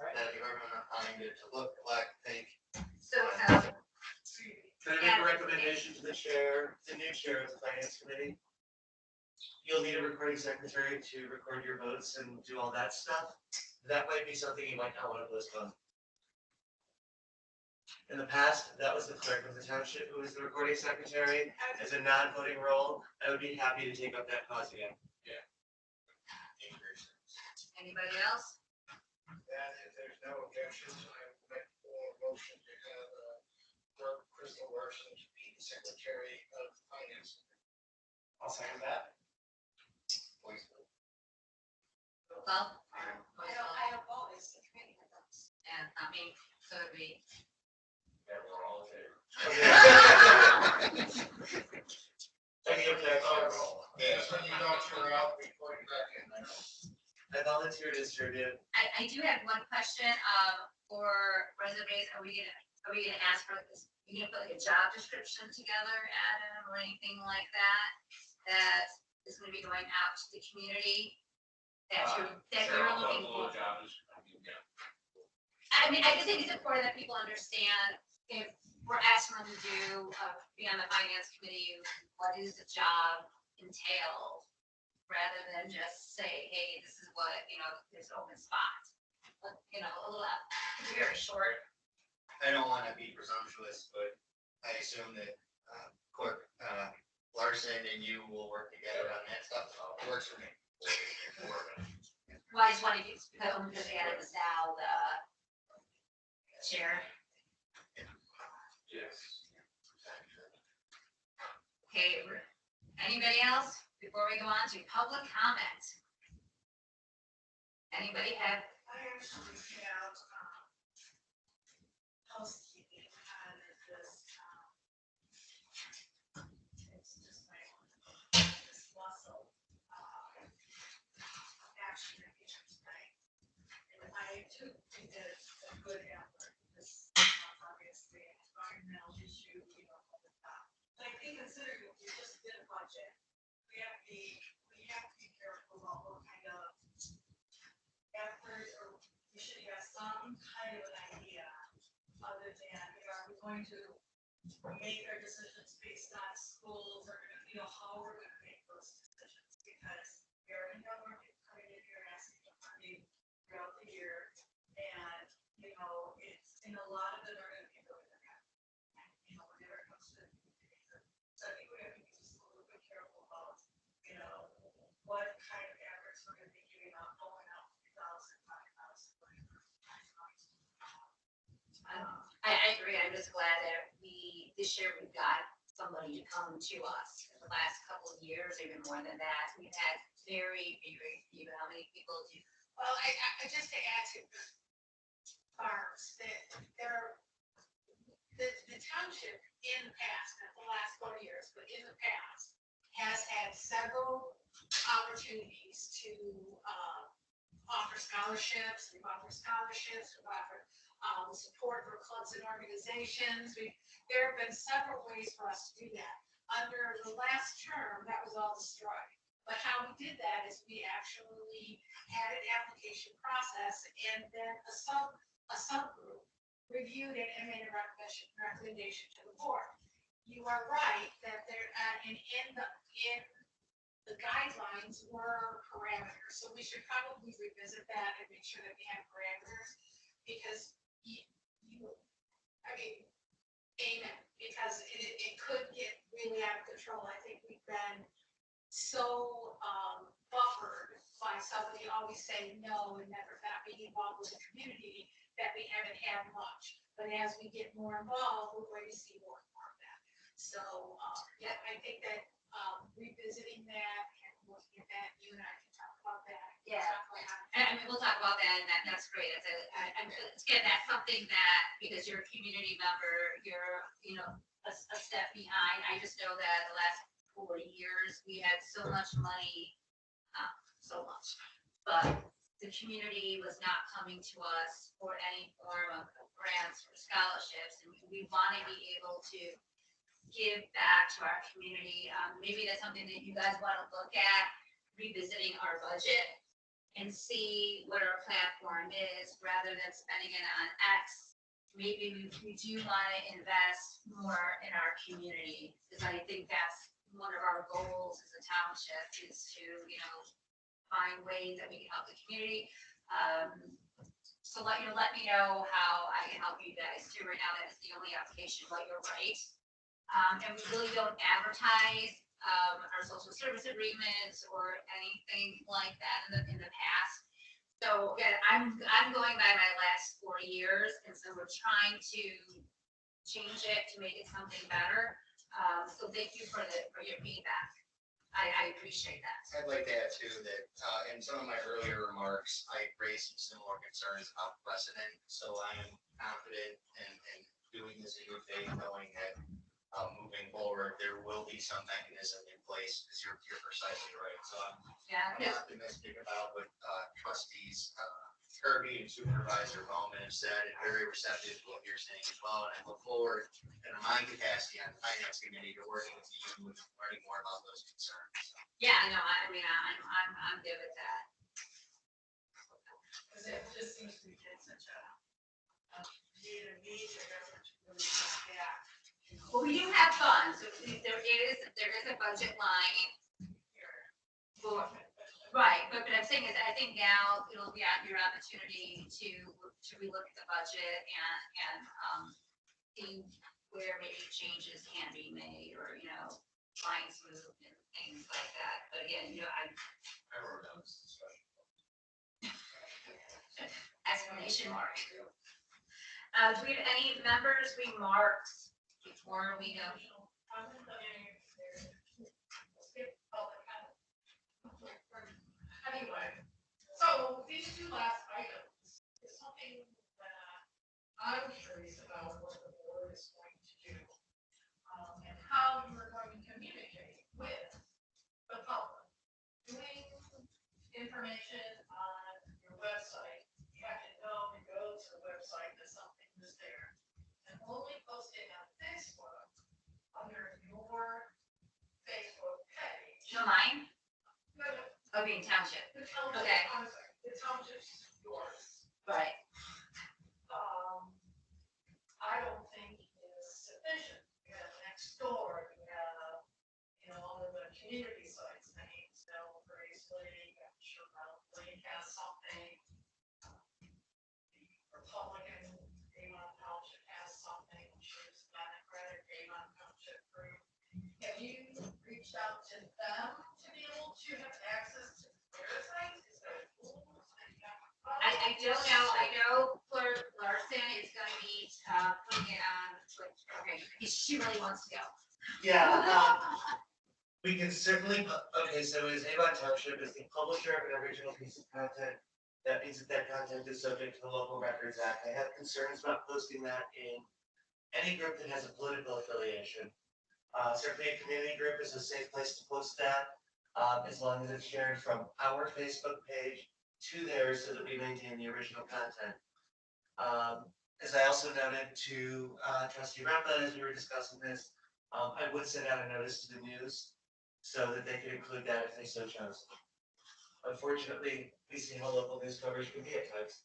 That'll give everyone enough time to look, black, think. So, Can I make a recommendation to the chair, the new chair of the finance committee? You'll need a recording secretary to record your votes and do all that stuff. That might be something you might not want to postpone. In the past, that was the clerk of the township who was the recording secretary. As a non-voting role, I would be happy to take up that cause again. anybody else? And if there's no objections, I would make a motion to have Crystal Larson to be the secretary of finance. I'll second that. Well, I don't vote, it's the committee that votes. and I mean, so it'd be. Yeah, we're all in favor. Any objections? Yes, when you don't turn out, we put you back in there. I volunteer to distribute. I do have one question, for resumes, are we gonna ask for this, you gonna put like a job description together, Adam, or anything like that? That is gonna be going out to the community, that you're looking for? Job description, yeah. I mean, I just think it's important that people understand if we're asking them to do, be on the finance committee, what is the job entail? Rather than just say, hey, this is what, there's an open spot. But, a little, very short. I don't wanna be presumptuous, but I assume that, Clerk, Larson and you will work together on that stuff. It works for me. Well, I just wanted to, because I'm just adding this now, the chair. Yes. Okay, anybody else before we go on to public comment? Anybody have? I actually have, housekeeping on this, it's just my, this muscle, action that you took tonight. And I too think that it's a good effort, this, obviously, environmental issue, But I think considering we just did a budget, we have to be careful about what kind of effort, or we should have some kind of an idea other than, are we going to make our decisions based on schools, or, how we're gonna make those decisions, because we already have our people coming in here asking for funding throughout the year, and, it's, a lot of them are gonna be really whenever it comes to. So I think we have to be just a little bit careful about, what kind of efforts we're gonna be giving out, going out 3,000, 5,000, whatever. I agree, I'm just glad that this year we've got somebody to come to us. In the last couple of years, even more than that, we've had very few, how many people do? Well, I just to add to farms, that the township in the past, not the last 4 years, but in the past, has had several opportunities to offer scholarships. We've offered scholarships, we've offered support for clubs and organizations. There have been several ways for us to do that. under the last term, that was all destroyed. But how we did that is we actually had an application process and then a subgroup reviewed it and made a recommendation to the board. You are right that there, in the guidelines were parameters, so we should probably revisit that and make sure that we have parameters, because I mean, amen, because it could get really out of control. I think we've been so buffered by somebody always saying no and never not being involved with the community that we haven't had much. But as we get more involved, we're going to see more and more of that. So, yeah, I think that revisiting that and looking at that, you and I can talk about that. Yeah. And I mean, we'll talk about that, and that's great. Again, that's something that, because you're a community member, you're, a step behind. I just know that the last 4 years, we had so much money, so much, but the community was not coming to us for any form of grants or scholarships, and we want to be able to give back to our community. Maybe that's something that you guys want to look at, revisiting our budget and see what our platform is, rather than spending it on X. Maybe we do want to invest more in our community, because I think that's one of our goals as a township, is to, find ways that we can help the community. So let me know how I can help you guys too. Right now, that is the only application, but you're right. And we really don't advertise our social service agreements or anything like that in the past. So again, I'm going by my last 4 years, and so we're trying to change it to make it something better. So thank you for your feedback. I appreciate that. I'd like to add too that in some of my earlier remarks, I raised some similar concerns about precedent. So I am confident in doing this in good faith, knowing that moving forward, there will be some mechanism in place, because you're precisely right. So I'm optimistic about what trustees Kirby and Supervisor Bowman have said, and very receptive to what you're saying as well. And I look forward, in my capacity on the finance committee, to working with you and learning more about those concerns. Yeah, no, I mean, I'm good with that. Because it just seems to be such a major effort to really get back. Well, we do have funds. So there is a budget line. Right, but I'm saying is, I think now it'll be your opportunity to relook at the budget and see where maybe changes can be made, or lines moved and things like that. But again, I wrote down this discussion. exclamation mark. Do we have any members' remarks before we go? Anyway, so these two last items is something that I'm curious about what the board is going to do, and how you are going to communicate with the public. Doing information on your website, you have to know to go to the website that something is there, and only posting on Facebook under your Facebook page. Mine? No, Okay, township. the township, Okay. I'm sorry, the township's yours. Right. I don't think is sufficient. You have next door, you have, all of the community sites, Haynesville, Gracely, I'm sure Mount Lake has something. The Republican Avon Township has something, I'm sure it's Democratic Avon Township group. Have you reached out to them to be able to have access to their sites? Is there tools that you have? I don't know. I know Clerk Larson is going to be putting it on Twitch. Okay, she really wants to go. Yeah, we can certainly, okay, so as Avon Township is the publisher of an original piece of content, that means that content is subject to the Local Records Act. I have concerns about posting that in any group that has a political affiliation. Certainly a community group is a safe place to post that, as long as it's shared from our Facebook page to theirs, so that we maintain the original content. As I also noted to Trustee Rempa, as we were discussing this, I would send out a notice to the news so that they could include that if they so chose. Unfortunately, we see how local news coverage can be at times.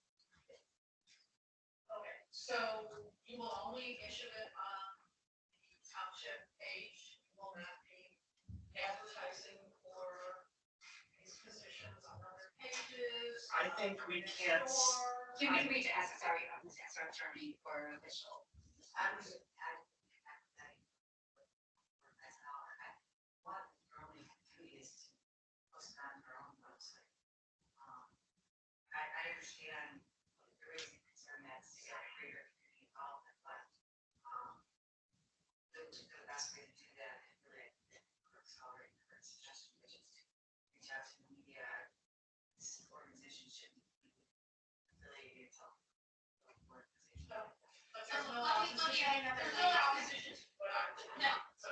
Okay, so you will only issue it on the township page, you will not be advertising for these positions on other pages. I think we can't. Do we reach sorry, I'm the attorney for official? I was, that's how what early is to post on their own website. I understand there is a concern that's greater community involvement, but, the best way to do that and really accelerate the suggestion, which is to reach out to the media. This organization should be affiliated to organization. But there's no Let me opposition. add another There's no layer. opposition to what I'm doing. No. So.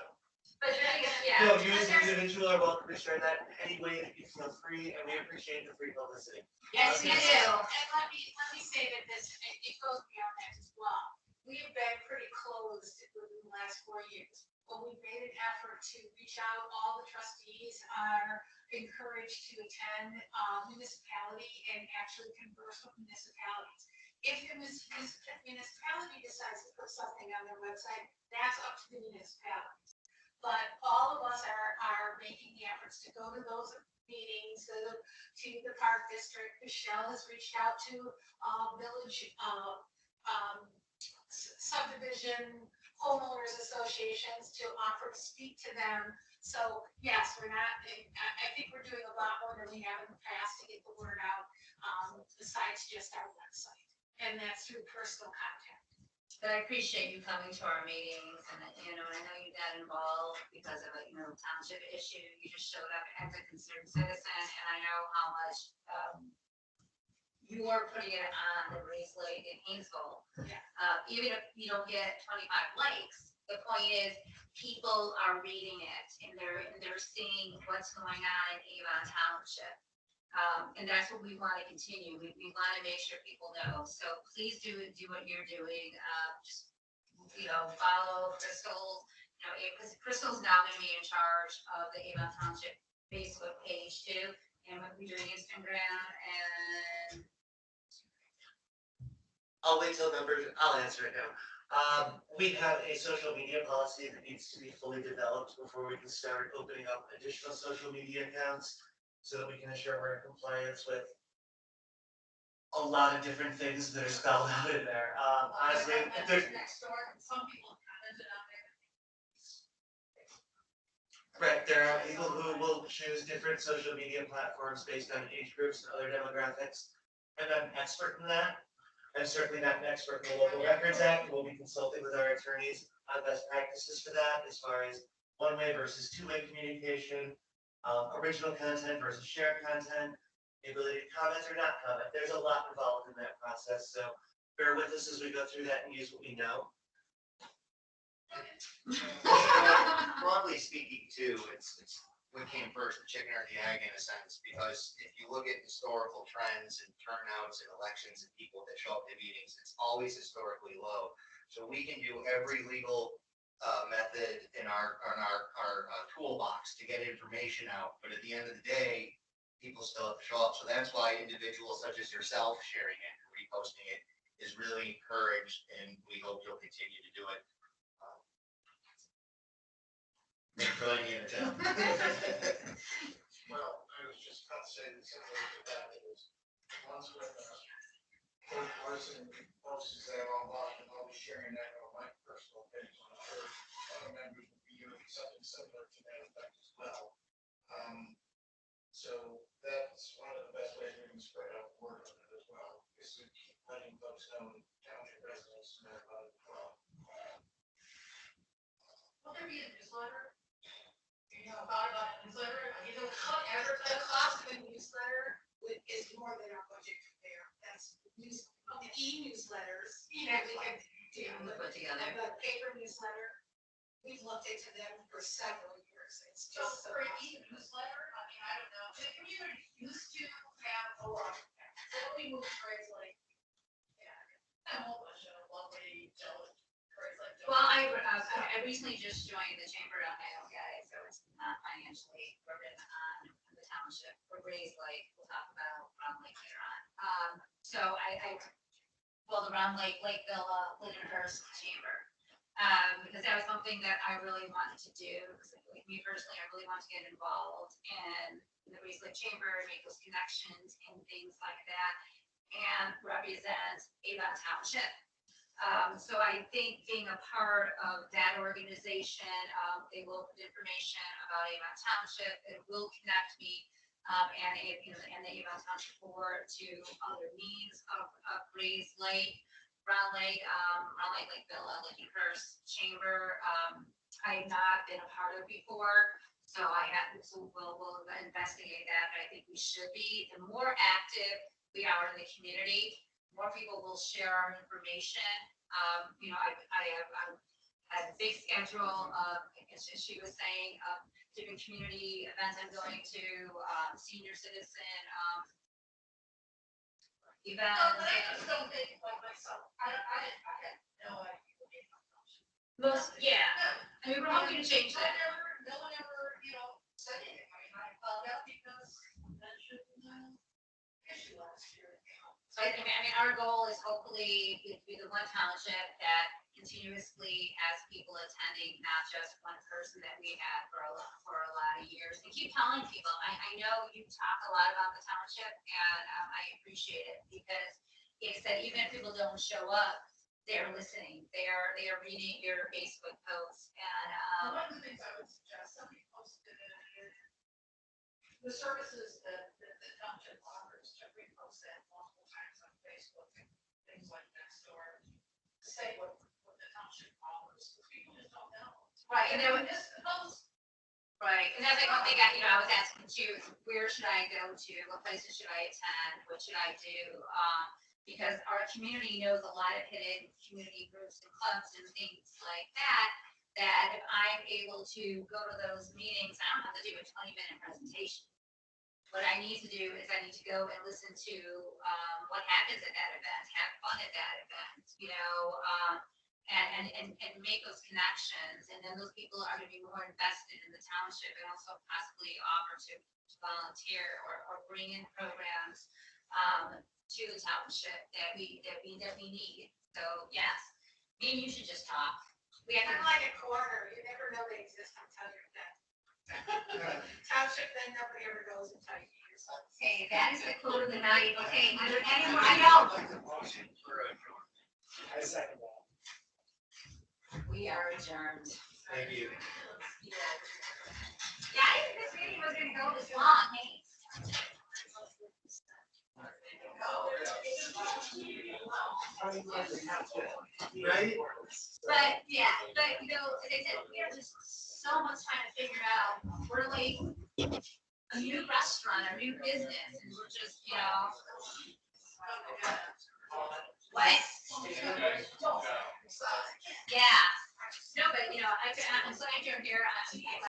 But then again, yeah. No, you but as an there's- individual are welcome to share that any way that you feel free, and we appreciate the free publicity. Yes, we do. And let me say that it goes beyond that as well. We have been pretty closed within the last 4 years. When we made an effort to reach out, all the trustees are encouraged to attend municipality and actually converse with municipalities. If the municipality decides to put something on their website, that's up to the municipalities. But all of us are making the efforts to go to those meetings, to the park district. Michelle has reached out to village subdivision homeowners associations to offer to speak to them. So yes, we're not, I think we're doing a lot more than we have in the past to get the word out, besides just our website. And that's through personal contact. But I appreciate you coming to our meetings and, I know you got involved because of a, township issue. You just showed up as a concerned citizen and I know how much, you are putting it on the Race Lake in Haynesville. Yeah. Even if you don't get 25 likes, the point is people are reading it and they're seeing what's going on in Avon Township. And that's what we want to continue. We want to make sure people know. So please do what you're doing. Just, follow Crystal, because Crystal's now going to be in charge of the Avon Township Facebook page too. And we'll be doing Instagram and. I'll wait till numbers, I'll answer it now. We have a social media policy that needs to be fully developed before we can start opening up additional social media accounts so that we can ensure we're in compliance with a lot of different things that are spelled out in there. Honestly, if there's, Next door, some people commented on it. right, there are people who will choose different social media platforms based on age groups and other demographics. And I'm expert in that. I'm certainly not an expert in the Local Records Act. We'll be consulting with our attorneys on best practices for that as far as one-way versus two-way communication, original content versus shared content, the ability to comment or not comment. There's a lot involved in that process, so bear with us as we go through that and use what we know. Broadly speaking too, it's what came first, the chicken or the egg in a sense, because if you look at historical trends and turnouts and elections and people that show up to meetings, it's always historically low. So we can do every legal method in our toolbox to get information out, but at the end of the day, people still have to show up. So that's why individuals such as yourself sharing it, reposting it is really encouraged, and we hope you'll continue to do it. Throwing you in the town. Well, I was just about to say that similar to that, it was once when Coach Larson posts that online, and I'll be sharing that on my personal page, and I'm sure other members will be doing something similar to that effect as well. So that's one of the best ways we can spread out the word on it as well, is to keep letting folks know, township residents know about it as well. Will there be a newsletter? Thought about a newsletter? Whatever the cost of a newsletter is more than our budget there. That's the e-newsletters, we can do. Put together. The paper newsletter, we've looked into them for several years. It's So just. for an e-newsletter, I don't know, the community used to have a lot of that. So we moved Craig's like, yeah, a whole bunch of lovely, jealous Craig's like Well, I recently just joined the chamber on my own, guys, so it's not financially burden on the township. For Grays Lake, we'll talk about Round Lake later on. Well, the Round Lake, Lakeville, Lindenhurst Chamber. Because that was something that I really wanted to do, because like me personally, I really want to get involved in the Grays Lake Chamber, make those connections and things like that, and represent Avon Township. So I think being a part of that organization, they will put information about Avon Township, it will connect me, and the Avon Township Board to other means of Grays Lake, Round Lake, Lakeville, Lincolnhurst Chamber. I have not been a part of before, so we'll investigate that, but I think we should be. The more active we are in the community, more people will share our information. I have a big schedule of, as she was saying, different community events I'm going to, senior citizen, No, events. but I just don't think like myself, I had no idea what they were. Most, yeah, I mean, we're hoping to change that. No one ever, said anything. I mean, I found out because mentioned issue last year. So I mean, our goal is hopefully to be the one township that continuously has people attending, not just one person that we had for a lot of years. And keep telling people, I know you talk a lot about the township, and I appreciate it, because like I said, even if people don't show up, they're listening, they are reading your Facebook posts, and One of the things I would suggest, somebody posted the services that the township offers, to repost that multiple times on Facebook and things like next door. Say what the township offers, because people just don't know. right, and And there then was. this post, Right, and that's like one thing I was asking too, is where should I go to, what places should I attend, what should I do? Because our community knows a lot of hidden community groups and clubs and things like that, that if I'm able to go to those meetings, I don't have to do a 20-minute presentation. What I need to do is I need to go and listen to what happens at that event, have fun at that event, and make those connections. And then those people are going to be more invested in the township, and also possibly offer to volunteer or bring in programs to the township that we need. So yes, me and you should just talk. We have kind to. of like a quarter, you never know they exist until you're dead. Township, then nobody ever goes until you use it. Okay, that is the quote of the night. Okay, are there any more? I know. I second that. We are adjourned. Thank you. Yeah, I didn't think this meeting was gonna go this long, hey? Right? But, yeah, but, as I said, we are just so much trying to figure out, we're like a new restaurant, a new business, and we're just, what? Yeah, no, but, I'm glad you're here.